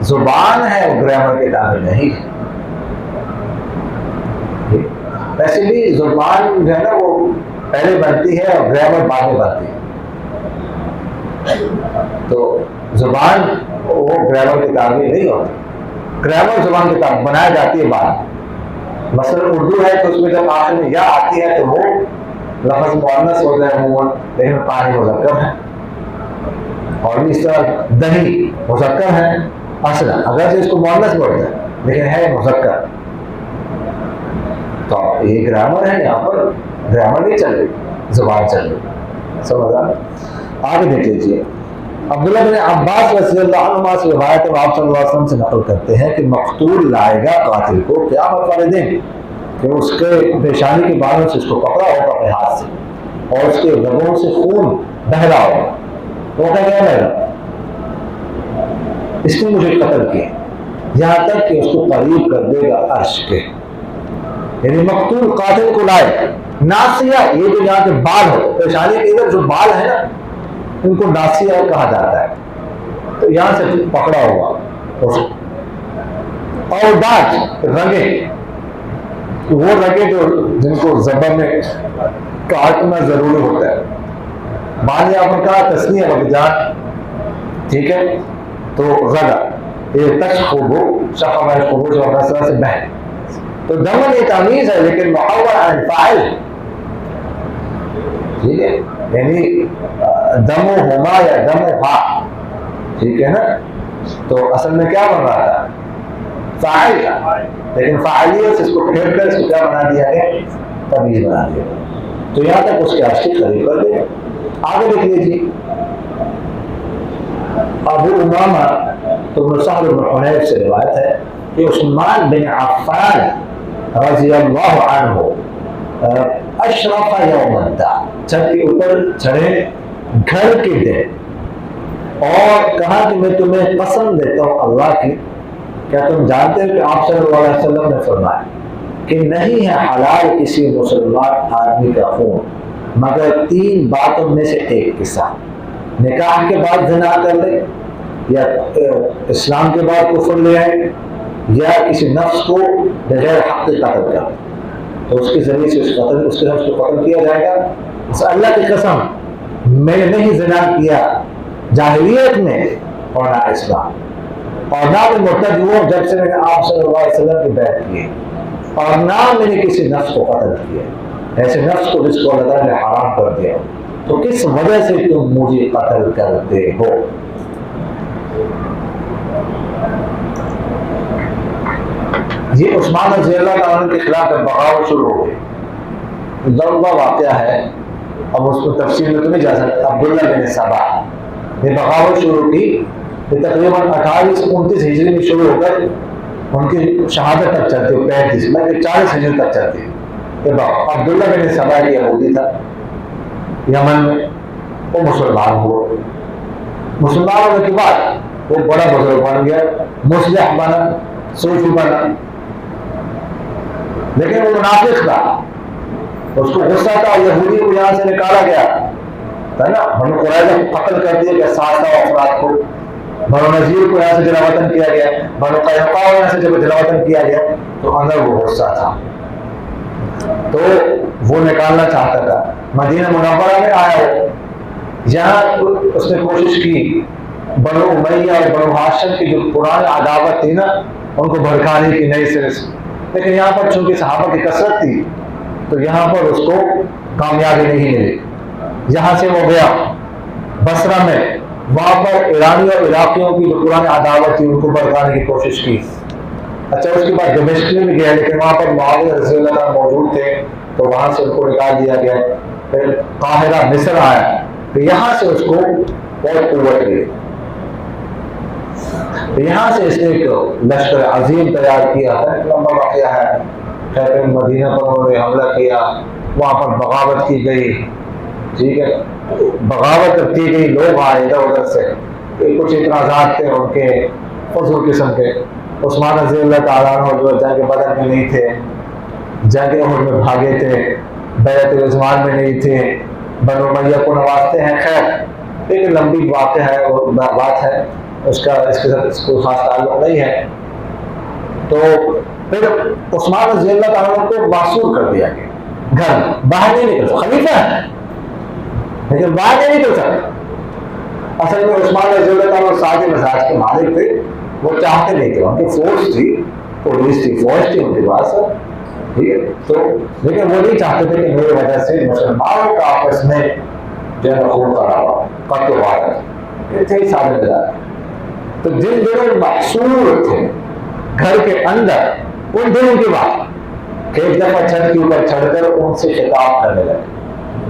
زبان ہے وہ گرامر کے تابع نہیں ہے. ویسے بھی زبان جو ہے نا وہ پہلے بنتی ہے اور گرامر بعد میں بنتی ہے. تو زبان وہ گرامر کے تابع نہیں ہوتی. گرامر زبان کے تابع بنائی جاتی ہے بعد. مثلا اردو ہے تو اس میں جب آخر میں یا آتی ہے تو وہ لفظ مؤنث ہوتا ہے عموماً، لیکن پانی مذکر ہے. اور اس طرح دہی مذکر ہے اصلا، اگرچہ اس کو مؤنث بولتے ہیں لیکن ہے مذکر. تو یہ گرامر ہے، یہاں پر گرامر نہیں چل رہی، زبان چل رہی. سمجھ آ؟ آگے دیکھ لیجیے. عبداللہ بن عباس رضی اللہ عنہ سے روایت ہے، آپ صلی اللہ علیہ وسلم سے نقل کرتے ہیں کہ مقتول لائے گا قاتل کو قیامت والے دن کہ اس کے پیشانی کے بالوں سے اس کو پکڑا ہوگا اپنے ہاتھ سے اور اس کے رگوں سے خون بہ رہا ہوگا. وہ کہہ گا اس نے مجھے قتل کیا، یہاں تک کہ اس کو قریب کر دے گا عرش کے. یعنی مقتول قاتل کو لائے. ناسیہ یہ جو یہاں کے بال ہو، پیشانی کے ادھر جو بال ہے نا ان کو ناسیہ کہا جاتا ہے. تو یہاں سے پکڑا ہوا اور دانت رگے، وہ رگے جو جن کو زبان میں کاٹنا ضروری ہوتا ہے. مانے آپ نے کہا تسنیہ وجان، ٹھیک ہے، تو رگا یہ تش خوبو شفا خوبو جو اپنا طرح سے بہ. تو دمن یہ تمیز ہے لیکن محور عن فاعل، ٹھیک ہے، یعنی دم و ہما یا دم و ہا، ٹھیک ہے نا. تو اصل میں کیا بن رہا تھا؟ فاعل کا، لیکن فاعلیت سے اس کو پھیر کر اس کو کیا بنا دیا گیا؟ تمیز بنا دیا. تو یہاں تک اس کے عرش کی قریب کر دیا. آگے دیکھ لیجیے. ابو امامہ بن سہل بن حنیف سے روایت ہے کہ عثمان بن عفان رضی اللہ عنہ اشرف یوم الدار، چھت کے اوپر چڑھے گھر کے دن اور کہا کہ میں تمہیں قسم دیتا ہوں اللہ کی، کیا تم جانتے ہو کہ آپ صلی اللہ علیہ وسلم نے فرمایا کہ نہیں ہے حلال کسی مسلمان آدمی کا خون مگر 3 باتوں میں سے ایک کے ساتھ، نکاح کے بعد زنا کر لے، یا اسلام کے بعد کفر لے آئے، یا کسی نفس کو بغیر حق قتل کر، تو اس کے ذریعے سے اس کے نفس کو قتل کیا جائے گا۔ اس اللہ کی قسم میں نے نہیں زنا کیا جاہلیت میں اور نہ اسلام، اور نہ میں مرتد ہوا جب سے میں نے آپ صلی اللہ علیہ وسلم کی بیعت کی، اور نہ میں نے کسی نفس کو قتل کیا، ایسے نفس کو جس کو اللہ تعالیٰ نے حرام کر دیا، تو کس وجہ سے تم مجھے قتل کرتے ہو؟ یہ عثمان رضی اللہ عنہ کے خلاف بغاوت شروع ہو گئی، لمبا واقعہ ہے، اب اس کو تفصیل میں تو نہیں جا سکتا۔ عبداللہ بن سبا نے بغاوت شروع کی، یہ تقریباً 28-29 ہجری میں شروع ہو کر ان کی شہادت تک چلتی ہے، 35 بلکہ 40 ہجری تک چلتی ہے۔ عبداللہ بن سبا یہودی تھا یمن میں، وہ مسلمان ہوا، مسلمان ہونے کے بعد وہ بڑا بزرگ بن گیا، مصلح بنا، صوفی بنا، لیکن وہ منافق تھا، اس کو غصہ تھا، یہودی کو یہاں سے نکالا گیا ہے نا، بنو قریظہ کو قتل کر دیا گیا 700 افراد کو، بنو نذیر کو یہاں سے جلا وطن کیا گیا، بنو قینقاع کو یہاں سے جب جلا وطن کیا گیا، تو اندر وہ غصہ تھا، تو وہ نکالنا چاہتا تھا۔ مدینہ منورہ میں آیا ہو، یہاں اس نے کوشش کی بنو امیہ اور بنو ہاشم کی جو پرانی عداوت تھی نا ان کو بھڑکانے کی نئی سرے سے، لیکن یہاں پر چونکہ صحابہ کی کثرت تھی تو یہاں پر اس کو کامیابی نہیں ملی۔ یہاں سے وہ گیا بصرہ میں، وہاں پر ایرانی اور عراقیوں کی جو پرانی عداوت تھی ان کو بھڑکانے کی کوشش کی۔ اچھا اس کے بعد دمشق میں بھی گیا، لیکن وہاں پر معاویہ رضی اللہ عنہ موجود تھے تو وہاں سے ان کو نکال دیا گیا۔ پھر قاہرہ مصر آیا، پھر یہاں سے اس کو بہت قوت ملی، یہاں سے اس نے ایک لشکر عظیم تیار کیا ہے، لمبا واقعہ ہے۔ پھر مدینہ پر انہوں نے حملہ کیا، وہاں پر بغاوت کی گئی، ٹھیک ہے، بغاوت کی گئی، لوگ آئے ادھر ادھر سے، کچھ اعتراضات تھے ان کے فضول قسم کے۔ عثمان رضی اللہ تعالیٰ عنہ جو جنگ بدر میں نہیں تھے، جنگ احد میں بھاگے تھے، بیعت رضوان میں نہیں تھے، بنو امیہ کو نوازتے ہیں۔ خیر ایک لمبی واقعہ ہے اور بات ہے، اس کا اس کے ساتھ اس کو خاص تعلق نہیں ہے۔ تو پھر عثمان رضی اللہ تعالیٰ کو معصور کر دیا گیا، گھر باہر نہیں نکل سکتا، خلیفہ ہے لیکن باہر نہیں نکل سکتا۔ اصل میں عثمان رضی اللہ تعالیٰ سادے مزاج کے مالک تھے، وہ چاہتے نہیں تھے، ان کی فورس تھی، پولیس تھی، فوج تھی ان کے پاس، ٹھیک ہے، تو لیکن وہ نہیں چاہتے تھے کہ میری وجہ سے مسلمانوں کا آپس میں جو ہے خون خرابہ قتل و غارت، یہ تھے سادے مزاج۔ تو جن دنوں محصور تھے گھر کے اندر، ان دنوں کی بات کہ ایک دفعہ چھت کے اوپر چڑھ کر ان سے خطاب کرنے لگے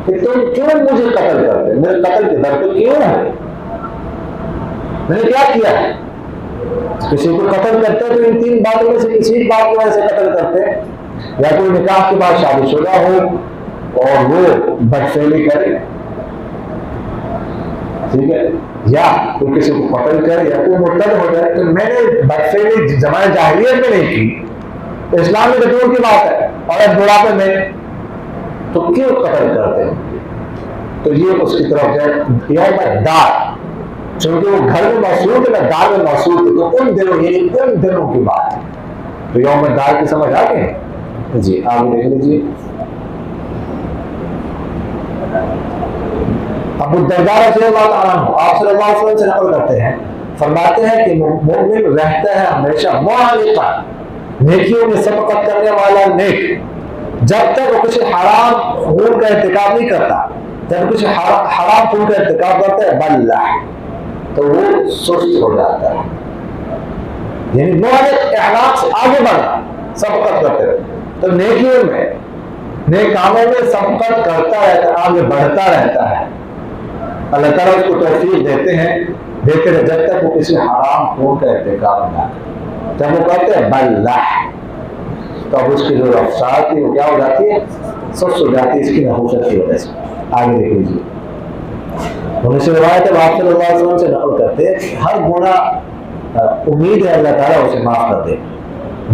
کہ تم کیوں مجھے قتل کرتے، میرے قتل کے در پہ کیوں ہے، میں نے کیا کیا ہے؟ کسی کو قتل کرتے تو ان 3 باتوں میں سے کسی ایک بات کی وجہ سے قتل کرتے، یا کوئی نکاح کے بعد شادی شدہ ہو اور وہ بدفعلی کرے، ٹھیک ہے، یا کوئی کسی کو قتل کرے، یا کوئی مرتد ہو جائے۔ تو میں نے بدفعلی زمانہ جاہلیت میں نہیں کی، اسلام میں تو دور کی بات ہے، اور اب بڑھاپے میں تو کیوں قتل کرتے ہیں؟ تو یہ اس کی طرف جائے یوم دار، چونکہ وہ گھر میں محصور تھے، دار میں محصور تھے، تو ان دنوں یعنی ان دنوں کی بات ہے۔ تو یوم دار کی سمجھ آ گئی؟ جی آگے دیکھ لیجیے۔ ابو الدرداء رضی اللہ تعالیٰ عنہ آپ صلی اللہ علیہ وسلم سے نقل کرتے ہیں، فرماتے ہیں کہ مومن رہتا ہے ہمیشہ معلقا، نیکیوں میں سبقت کرنے والا نیک، جب تک وہ کسی حرام خون کا ارتکاب نہیں کرتا، جب کسی حرام خون کا ارتکاب کرتا ہے بلّہ، تو وہ سست ہو جاتا ہے، یعنی معلق اخلاق سے آگے بڑھا سبقت کرتے رہتا، تو نیکیوں میں نیک کاموں میں سبقت کرتا رہتا ہے، آگے بڑھتا رہتا ہے۔ اللہ تعالیٰ اس کو توفیق دیتے ہیں، دیتے رہے جب تک وہ کسی حرام خون کا ارتکاب نہ کرے۔ جب وہ کہتے ہیں بلّہ، تو اب اس کی جو رفتار تھی وہ کیا ہو جاتی ہے؟ سست ہو جاتی ہے، اس کی نحوست کی وجہ سے۔ آگے دیکھ لیجیے، انہیں سے روایت ہے آپ صلی اللہ علیہ وسلم سے نقل کرتے ہیں کہ ہر گناہ امید ہے اللہ تعالیٰ اسے معاف کر دے،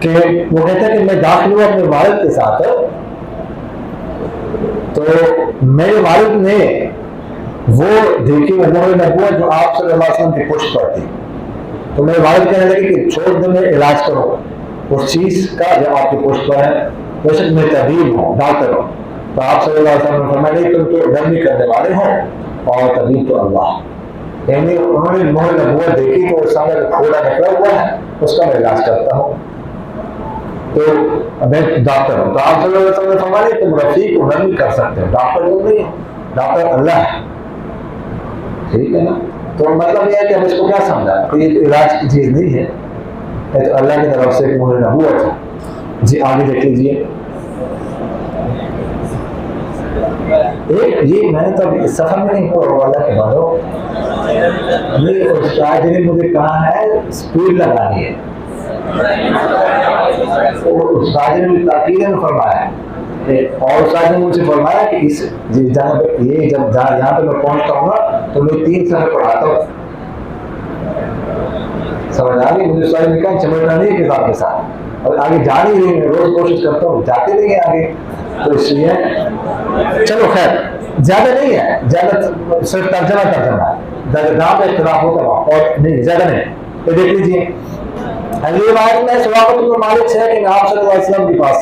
کہ وہ کہتا ہے کہ میں داخل ہوا اپنے والد کے ساتھ، تو میرے والد نے وہ دیکھی مہر نبوت جو آپ صلی اللہ علیہ وسلم کی پشت پر تھی، تو میرے والد کہنے لگے کہ چھوڑ دو، میں علاج کرو اس چیز کا جو آپ کی پشت پر ہے، بے شک میں طبیب ہوں، ڈاکٹر ہوں۔ تو آپ صلی اللہ علیہ وسلم نے فرمایا نہیں، تم تو ڈرنے کرنے والے ہو اور طبیب تو اللہ۔ یعنی انہوں نے مہر نبوت دیکھی تو اس سامنے کھوڑا نکلا ہوا ہے، اس کا میں علاج کرتا ہوں، تو میں ڈاکٹر ہوں۔ تو آپ صلی اللہ علیہ وسلم نے فرمایا تم رفیق کو نہیں کر سکتے، ڈاکٹر تم نہیں ہو، ڈاکٹر اللہ ہے، ٹھیک ہے نا؟ تو مطلب یہ ہے کہ ہم اس کو کیا سمجھا کہ یہ تو علاج کی چیز نہیں ہے، یہ تو اللہ کی طرف سے ایک مہر نبوت ہے۔ جی آگے دیکھ لیجیے، یہ میں نے تو ابھی سفر میں نہیں پڑھا والا کہ بھائی یہ استاد نے مجھے کہا ہے اسپیڈ لگانی ہے، استاد نے مجھے تاکید میں فرمایا ہے، اور استاد نے مجھے فرمایا کہ اس جہاں پہ یہ جب یہاں پہ میں پہنچتا ہوں نا تو میں 3 سفر پڑھاتا ہوں، سمجھ آ گئی؟ مجھے استاد نے کہا چمٹنا نہیں کتاب کے ساتھ، اور آگے جا نہیں رہی، میں روز کوشش کرتا ہوں جاتے نہیں ہیں آگے، تو اس لیے چلو خیر زیادہ نہیں ہے، زیادہ صرف ترجمہ ہے، جہاں پہ اختلاف ہوتا ہے اور نہیں زیادہ نہیں۔ تو دیکھ لیجیے اگلی روایت میں سراقۃ بن مالک سے کہ آپ صلی اللہ علیہ وسلم کے پاس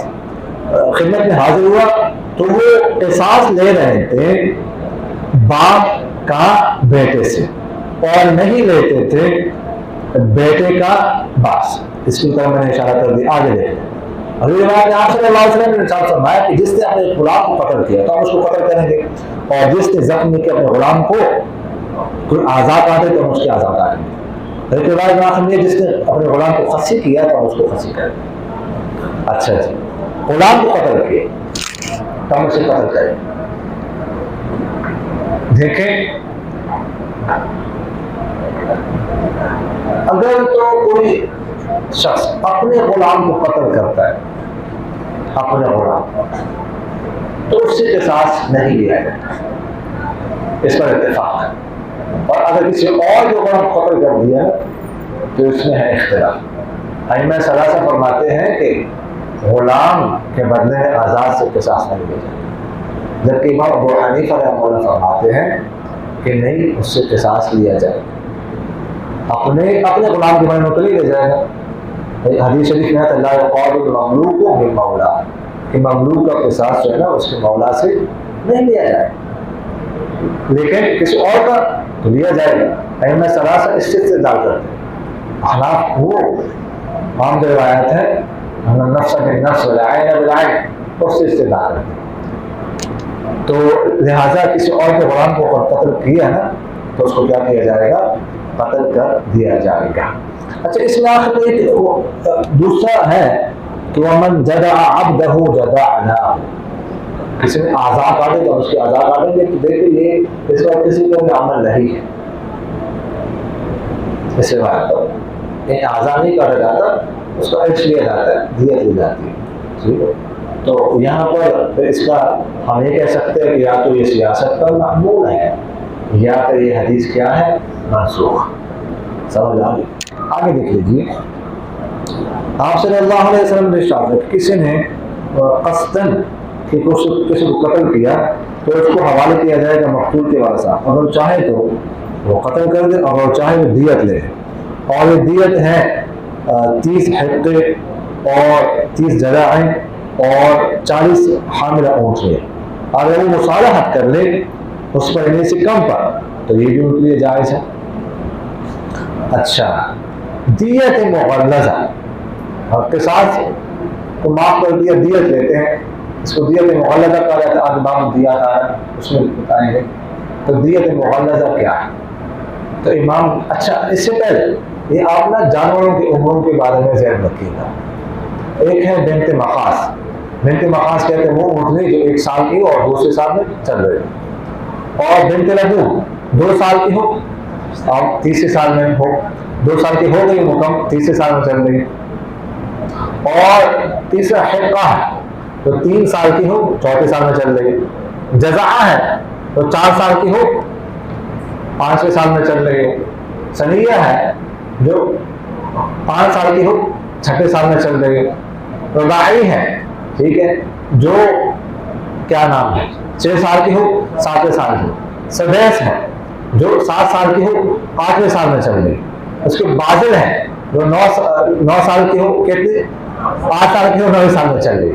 خدمت میں حاضر ہوا تو وہ احساس لے رہے تھے باپ کا بیٹے سے اور نہیں لیتے تھے بیٹے کا باپ سے، اس کی طرح میں نے اشارہ کر دیا۔ آگے دیکھیں اگلی روایت میں آپ صلی اللہ علیہ وسلم نے ارشاد فرمایا کہ جس نے اپنے غلام کو قتل کیا تو ہم اس کو قتل کریں گے، اور جس نے زخمی کے اپنے غلام کو کوئی اعضاء کاٹے تو ہم اس کے اعضاء کاٹیں گے۔ لیکن روایت میں آخر میں جس نے اپنے غلام کو خصی کیا تو ہم اس کو خصی کریں گے۔ اچھا جی، غلام کو قتل کیے تو ہم اسے قتل کریں گے۔ دیکھیں اگر تو کوئی شخص اپنے غلام کو قتل کرتا ہے، اپنے غلام، تو اس سے قصاص نہیں لیا جائے، اس پر اتفاق ہے، اور اگر کسی اور جو غلام قتل کر دیا تو اس میں ہے اختلاف۔ ائمہ ثلاثہ فرماتے ہیں کہ غلام کے بدلے میں آزاد سے قصاص نہیں لیا جائے، جبکہ امام ابو حنیفہ رحمہ اللہ فرماتے ہیں کہ نہیں، اس سے قصاص لیا جائے، اپنے غلام کے بارے میں تو نہیں لے جائے گا۔ حدیث شریف میں اللہ یقاد المملوک بالمولا، کہ مملوک کا قصاص جو ہے نا اس کے مولا سے نہیں لیا جائے، لیکن کسی اور کا تو لیا جائے گا۔ ائمہ ثلاثہ اس سے استدلال کرتے ہیں، احناف وہ عام روایت ہے النفس بالنفس والعین بالعین، اس سے استدلال کرتے ہیں، تو لہٰذا کسی اور کے غلام کو قتل کیا نا تو اس کو کیا کیا جائے گا؟ قتل کر دیا جائے گا۔ اچھا اس میں آخر میں دوسرا ہے کہ ومن جدع عبدہ جدعنا، کسی نے اعضاء کاٹے تو اس کے اعضاء کاٹیں گے۔ تو دیکھیں یہ اس کا کسی کو عمل نہیں ہے، اس سے بات کرو یہ اعضاء نہیں کاٹا جاتا، اس کا عرش لیا جاتا ہے، دیت لی جاتی ہے، ٹھیک ہے؟ تو یہاں پر اس کا ہم یہ کہہ سکتے ہیں کہ یا تو یہ سیاست پر معمول ہے یا پھر یہ حدیث کیا ہے؟ منسوخ۔ سمجھ آ گئی؟ آگے دیکھ لیجیے، آپ صلی اللہ علیہ وسلم نے ارشاد کیا کسی نے قصداً کسی کو قتل کیا تو اس کو حوالے کیا جائے گا مقتول کے وارث، اگر چاہے تو وہ قتل کر دے، اگر چاہے وہ دیت لے، اور یہ دیت ہے 30 حقے اور 30 جرائیں اور 40 حاملہ اونٹنیاں، اگر وہ مصالحت کر لے اس پر انہیں سے کم پر تو یہ بھی ان کے لیے جائز ہے۔ اچھا دیت مغلظہ، اور قصاص کو معاف کر دیا، دیت لیتے ہیں، اس کو دیت مغلظہ کہا جاتا ہے، آج باب دیات آ رہا ہے اس میں بتائیں گے۔ تو دیت مغلظہ کیا ہے؟ تو امام اچھا اس سے پہلے یہ آپ نا جانوروں کے عمروں کے بارے میں ذہن رکھیے گا۔ ایک ہے بنت مخاص، بنت مخاص کہتے ہیں وہ اونٹنی جو 1 سال کی اور دوسرے سال میں چل رہی ہو، اور بنت لبون 2 سال کی ہو اور تیسرے سال میں ہو، 2 سال کی ہو گئی مکم، تیسرے سال میں چل رہی، اور تیسرا حقہ ہے تو 3 سال کی ہو، چوتھے سال میں چل رہی، جزعہ ہے تو 4 سال کی ہو، 5ویں سال میں چل رہی ہو، سنیہ ہے جو 5 سال کی ہو چھٹے سال میں چل رہی ہے، رضاعی ہے، ٹھیک ہے، جو کیا نام ہے 6 سال کی ہو 7ویں سال کی، سدیس ہے جو 7 سال کی ہو 8ویں سال میں چل رہی، اس کے بازل ہے جو 9 سال کی ہو کتنی 8 سال کی ہو 9 سال میں چل رہی،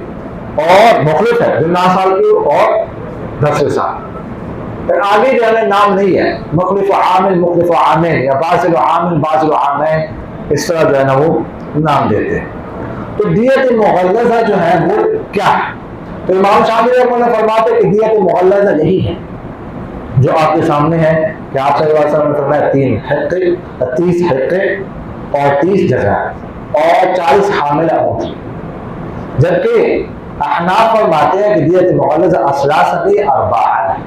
اور مخلف ہے جو 9 سال کی ہو اور 10 سال۔ پھر آگے جو ہے نام نہیں ہے، مخلف و عامل، مخلف و عامین، یا بازل و عامل، بازل و عامین، اس طرح جو ہے نا وہ نام دیتے ہیں۔ تو دیت مغلظہ جو ہے وہ کیا ہے؟ تو امام شافعی رحمہ اللہ فرماتے ہیں کہ دیت مغلظہ یہی ہے جو آپ کے سامنے ہے کہ آپ صلی اللہ علیہ وسلم نے فرمایا 3 حقے، 30 حقے اور 30 جزائیں اور 40 حاملہ اونٹنی، جبکہ احناف فرماتے ہیں کہ دیت مغلظہ اثلاثۃ ارباع ہے،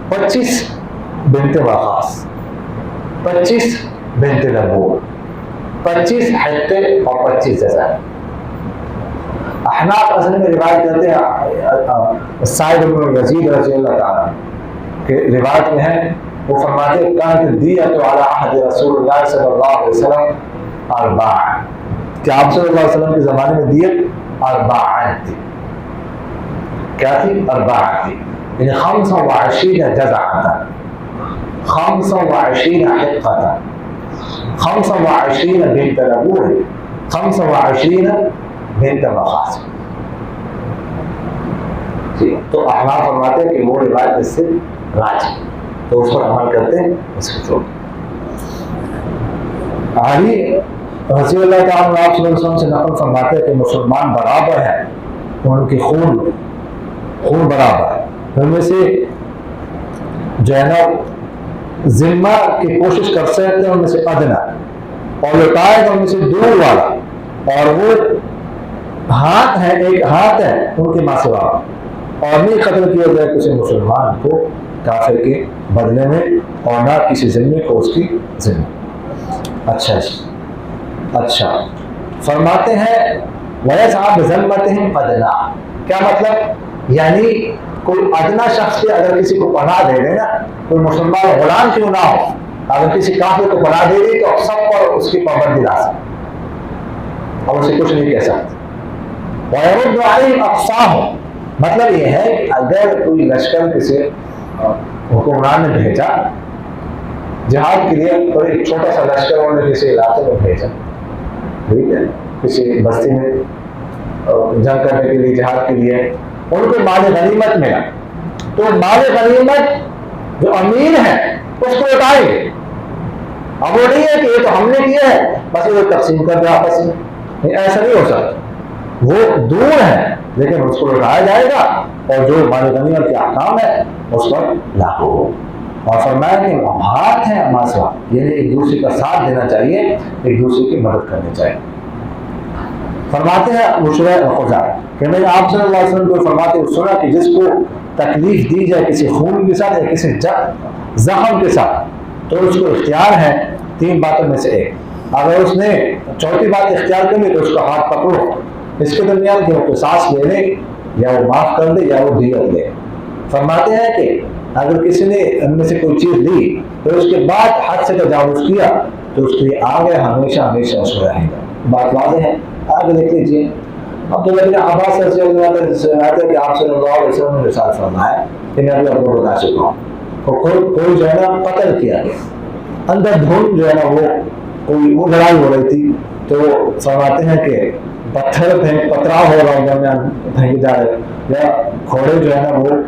25 بنت وقاص، 25 بنت لبون، 25 حقے اور 25 جزائیں۔ احناف اصل میں روایت کرتے ہیں سعید بن یزید رضی اللہ تعالیٰ کہ روایت میں ہے، وہ فرماتے ہیں کانت الدیۃ علی عہد رسول اللہ صلی اللہ علیہ وسلم ارباع، کہ آپ صلی اللہ علیہ وسلم کے زمانے میں دیت ارباع تھی، کیا تھی؟ ارباع تھی، یعنی 25 جزعۃ، 25 حقۃ، 25 بنت لبون، 25 بنت وقاص۔ تو احناف فرماتے ہیں کہ وہ روایت اس سے راجح، تو اس پر عمل کرتے ہیں، اس کو چھوڑ۔ علی رضی اللہ تعالیٰ عنہ صلی اللہ علیہ وسلم سے نقل فرماتے ہیں کہ مسلمان برابر ہیں، ان کی خون برابر ہے، ان میں سے جو ہے نا ذمہ کی کوشش کر سکتے ہیں ان میں سے ادنا، اور لٹائے گا ان میں سے دور والا، اور وہ ہاتھ ہے، ایک ہاتھ ہے ان کے ماں سوا، اور نہیں قتل کیا جائے کسی مسلمان کو کافر کے بدلے میں، اور نہ کسی ذمے کو اس کی ذمہ۔ اچھا فرماتے ہیں وَيَسْعَى بِذَمَّتِهِمْ أَدْنَىٰ، کیا مطلب؟ یعنی کوئی ادنا شخص کے اگر کسی کو پناہ دے دے نا، کوئی مسلمان غلام کیوں نہ ہو، اگر کسی کافر کو پناہ دے دی تو سب پر اس کی پابندی لا سکتے اور اسے کچھ نہیں کہہ سکتے۔ وَيَرُدُّ عَلَيْهِمْ أَقْصَاهُمْ، مطلب یہ ہے کہ اگر کوئی لشکر کسی حکمران نے بھیجا جہاد کے لیے، اور ایک چھوٹا سا لشکر انہوں نے کسی علاقے میں بھیجا، ٹھیک ہے، کسی بستی میں جنگ کرنے کے لیے، جہاد کے لیے، ان کو مال غنیمت ملا، تو مال غنیمت جو امیر ہے اس کو اٹھائیں گے۔ اب وہ نہیں ہے کہ یہ تو ہم نے کیا ہے بس یہ تقسیم کر دیں آپس میں، ایسا نہیں ہو سکتا، وہ دور ہے لیکن اس کو اٹھایا جائے گا، اور جو مال غنیمت کے احکام ہے اس پر لاگو ہو۔ اور فرمایا کہ ہاتھ ہے ماسوا، یعنی ایک دوسرے کا ساتھ دینا چاہیے، ایک دوسرے کی مدد کرنی چاہیے۔ فرماتے ہیں مشورہ خزاع کہ میں آپ صلی اللہ علیہ وسلم کو فرماتے ہوئے سنا کہ جس کو تکلیف دی جائے کسی خون کے ساتھ یا کسی زخم کے ساتھ، تو اس کو اختیار ہے 3 باتوں میں سے ایک، اگر اس نے چوتھی بات اختیار کر لی تو اس کا ہاتھ پکڑو، اس کے درمیان کہ وہ قصاص لے لے یا وہ معاف کر دے یا وہ دیت لے۔ فرماتے ہیں کہ اگر کسی نے ان میں سے کوئی چیز لی تو اس کے بعد حد سے تجاوز کیا تو اس کے لیے آگے ہمیشہ اس کو رہے گا۔ بات واضح ہے، آگے دیکھ لیجیے۔ عبداللہ بن عباس رضی اللہ عنہ سے روایت ہے کہ آپ صلی اللہ علیہ وسلم نے ارشاد فرمایا کہ میں ابھی آپ کو بتا چکا ہوں، کوئی جو ہے نا قتل کیا گیا، اندر دھن جو ہے نا وہ لڑائی ہو رہی تھی، تو فرماتے ہیں کہ پتھرا ہو رہا درمیان پھینکے جا رہے، یا گھوڑے جو ہے نا وہ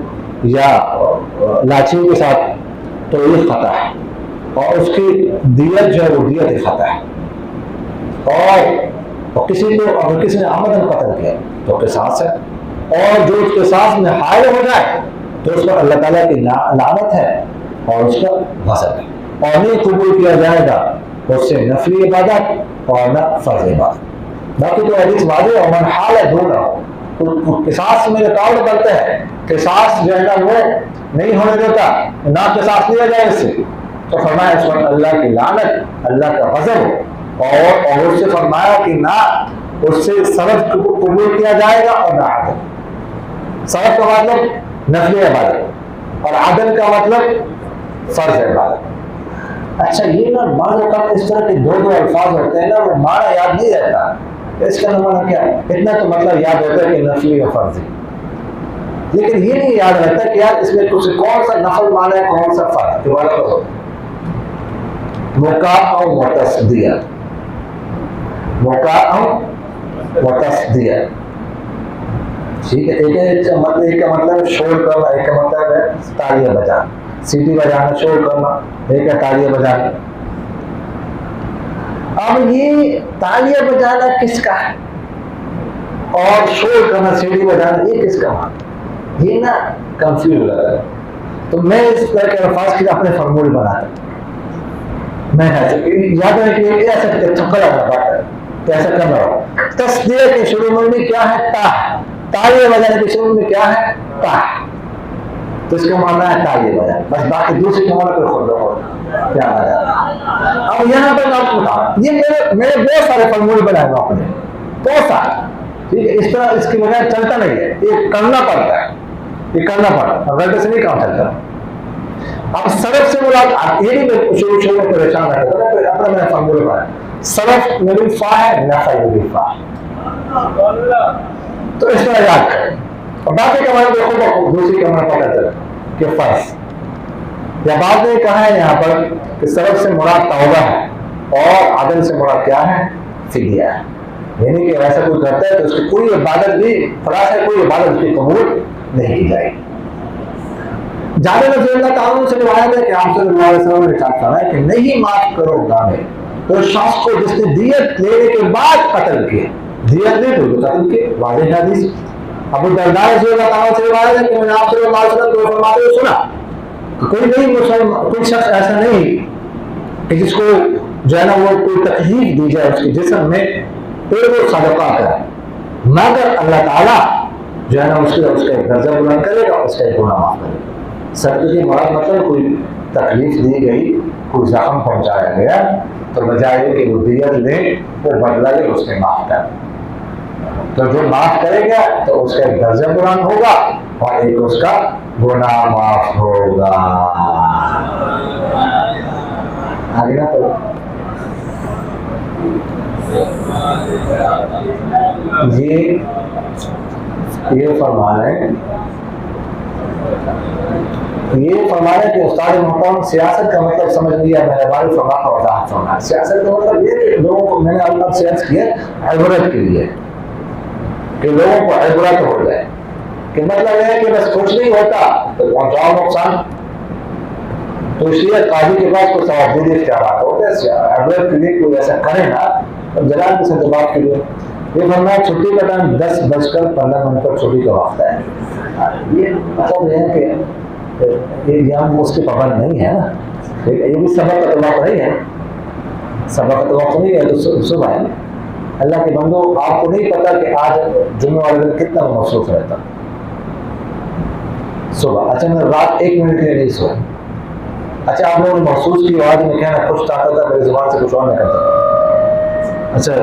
یا لاچھی کے ساتھ، تو یہ خطا ہے، اور اس کی دیت جو ہے وہ دیت خطا ہے، اور کسی کو اگر کسی نے عمدن قتل کیا تو قصاص ہے، اور جو اس قصاص میں حائل ہو جائے تو اس پر اللہ تعالیٰ کی لعنت ہے اور اس کا غضب ہے، اور نہیں قبول کیا جائے گا اس سے نفلی عبادت اور نہ فرض عبادت۔ باقی تو حدیث واضح ہے، ومن حال دونہ، قصاص میں رکاوٹ بنتا ہے، قصاص جو ہے نا وہ نہیں ہونے دیتا، نہ قصاص لیا جائے اس سے، تو فرمایا اس وقت اللہ کی لعنت، اللہ کا غضب، اور اس سے فرمایا کہ نہ اس سے سرد قبول کیا جائے گا اور نہ عدل۔ سرد کا مطلب نفلی عبادت اور عدل کا مطلب فرض عبادت۔ اچھا یہ نا بعض اوقات اس طرح کے دو الفاظ ہوتے ہیں نا وہ معنی یاد نہیں رہتا، اس کا نمونہ کیا ہے؟ اتنا تو مطلب یاد ہوتا ہے کہ نفلی و فرضی، لیکن یہ نہیں یاد رہتا کہ یار اس میں کچھ کون سا نفل معنی ہے کون سا فرض۔ دوبارہ کرو، مکاء و تصدیہ، مکاء و تصدیہ، ٹھیک ہے۔ ایک کا مطلب شور کرنا، ایک کا مطلب ہے تالیاں بجانا، سیٹی بجانا شور کرنا، ایک ہے تالیاں بجانا۔ اب یہ تالیاں بجانا کس کا ہے اور شور کرنا سیٹی بجانا یہ کس کا ہے؟ یہ نا کنفیوز ہو جاتا ہے۔ تو میں اس طرح کے الفاظ کے اپنے فارمولے بناتا ہوں، میں یاد ہے کہ ایسا چکر آتا بات ہے تو ایسا کر رہا ہوں۔ تصدیہ کے شروع میں کیا ہے؟ تا، تالیاں بجانے کے شروع میں کیا ہے؟ تا، تو اس کا معنی ہے تالیاں بجانا، بس باقی دوسری کے معنی پر خود رہو کیا آ جاتا۔ اب یہاں پر آپ کو بتا، یہ میرے بہت سارے فارمولے بنائے گا اپنے، بہت سارے، ٹھیک ہے۔ اس طرح اس کی وجہ چلتا نہیں ہے، یہ کرنا پڑتا ہے، یہ کرنا پڑتا ہے، غلطی سے نہیں کام چلتا۔ اب صرف سے مراد یہ بھی شروع میں پریشان رہتا ہے، اپنا میں فارمولہ بنایا، صرف میں بھی فا ہے، نفع میں بھی فا ہے، تو اس طرح یاد کریں۔ اور باقی کا معنی دیکھو دوسری کا معنی پتہ چلا کہ فرض، یا بعد نے کہا ہے یہاں پر کہ صرف سے مراد توبہ ہے اور عدل سے مراد کیا ہے؟ فدیہ ہے، یعنی کہ ایسا کوئی کرتا ہے تو اس کی کوئی عبادت بھی فلاح ہے، کوئی عبادت اس کی قبول نہیں کی جائے گی۔ جابر رضی اللہ تعالیٰ سے روایت ہے کہ آپ صلی اللہ علیہ وسلم نے کہا ہے کہ نہیں معاف کرو گناہ تو شخص کو جس نے دیت لینے کے بعد قتل کیا، دیت نہیں تو قتل کیا، واضح حدیث۔ ابو الدرداء رضی اللہ تعالیٰ سے روایت ہے کہ میں نے آپ صلی اللہ علیہ وسلم کو فرماتے ہوئے سنا کہ کوئی نہیں مسلمان، کوئی شخص ایسا نہیں کہ جس کو جو ہے نا وہ کوئی تکلیف دی جائے اس کے جسم میں پھر وہ صدقہ کرے مگر اللہ تعالیٰ جو ہے نا اس کا ایک درجہ بلند کرے گا، اس کا ایک گناہ معاف کرے گا۔ صدقے کی مراد مطلب کوئی تکلیف دی گئی، کوئی زخم پہنچایا گیا تو بجائے کہ وہ دیت لے وہ بدلہ لے اس نے معاف کر، تو جو معاف کرے گا تو اس کا ایک درجہ بلند ہوگا اور ایک اس کا گناہ معاف ہوگا۔ آگے نا تو یہ فرمانا ہے کہ استاد محترم سیاست کا مطلب سمجھ لیا، مہربانی فرما کا وضاحت فرمایا۔ سیاست کا مطلب یہ کہ لوگوں کو، میں نے اب سیاست کیا عبرت کے لیے کہ لوگوں کو عبرت ہو جائے، کہ مطلب یہ ہے کہ بس کچھ نہیں ہوتا تو پہنچاؤ نقصان، تو اس لیے قاضی کے پاس کوئی ثوابدیدی اختیارات ہوتے ہیں، عبرت کے لیے کوئی ایسا کرے نا تو جلال کے ساتھ بات کے لیے یہ فرمایا چھٹی کا ٹائم 10:15 پر چھٹی کا وقت ہے۔ یہ مطلب یہ ہے کہ یہ ہم اس کے پابند نہیں ہے نا، یہ بھی سبق کا وقت نہیں ہے، سبق کا وقت نہیں ہے تو صبح ہے۔ اللہ کے بندو آپ کو نہیں پتا کہ آج جمعہ والے دن کتنا مصروف رہتا صبح۔ اچھا میں رات 1 منٹ کے لیے نہیں سویا، اچھا آپ لوگوں نے محسوس کی آج میں کہنا کچھ طاقت تھا میری زبان سے کچھ اور نہیں کرتا، اچھا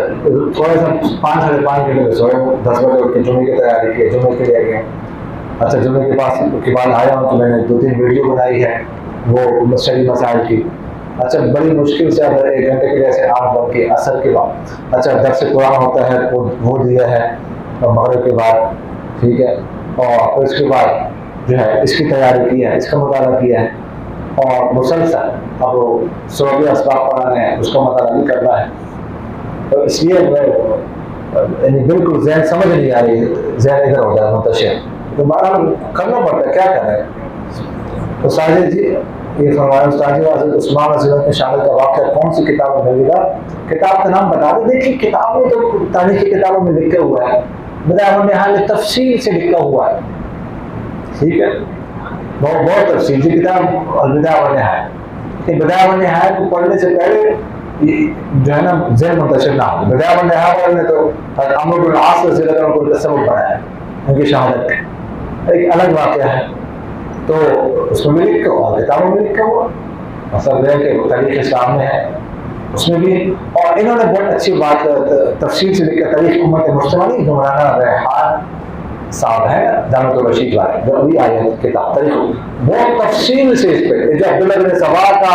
تھوڑا سا 5-5:30 گھنٹے سوئے، 10 بجے اٹھ کے جمعے کی تیاری کی، جمعے کے لیے گئے۔ اچھا جمعے کے بعد آیا ہوں تو میں نے 2-3 ویڈیو بنائی ہے وہ شرعی مسائل کی۔ اچھا بڑی مشکل سے اگر 1 گھنٹے کے لیے ایسے آنکھ بند کے اثر کے بعد اچھا درس قرآن ہوتا ہے وہ دیا ہے اور مغرب کے بعد، ٹھیک ہے، اور اس کے بعد جو ہے اس کی تیاری کی ہے، اس کا مطالعہ کیا ہے اور مسلسل اب سوربی اسباب پڑھانے ہیں، اس کا مطالعہ بھی کرنا ہے، تو اس لیے میں بالکل ذہن سمجھ نہیں آ رہی، ذہن ادھر ہو جائے منتشر، تو بہرحال کرنا پڑتا ہے، کیا کریں۔ تو ساجد جی یہ فرمایا استاد جی حضرت عثمان رضی اللہ عنہ شہادت کا واقعہ کون سی کتاب میں ملے گا؟ کتاب کا نام بتا دیں۔ دیکھیے کتاب میں تو تاریخی کتابوں میں لکھا ہوا ہے، بدایع و نہایہ تفصیل سے لکھا ہوا ہے، ٹھیک ہے، بہت تفصیل کی کتاب البدایہ و نہایہ۔ بدایع و نہایہ کو پڑھنے سے پہلے جو ہے نا ذہن منتشر نہ ہو، بدایع و نہایہ پڑھنے تو عمرو بن العاص رضی اللہ عنہ کو سبب بنایا ہے ان کی شہادت کا، ایک الگ واقعہ ہے، تو اس میں بھی لکھا ہوا، کتابوں میں لکھا ہوا، مطلب ہے کہ تاریخ اسلام میں ہے اس میں بھی، اور انہوں نے بہت اچھی بات تفصیل سے لکھا۔ تاریخ امت مجتمعی جو مولانا ریحان صاحب ہے دامت الرشید والے، جو ابھی آئی ہے کتاب، تاریخ بہت تفصیل سے اس پہ جو عبداللہ بن سبا کا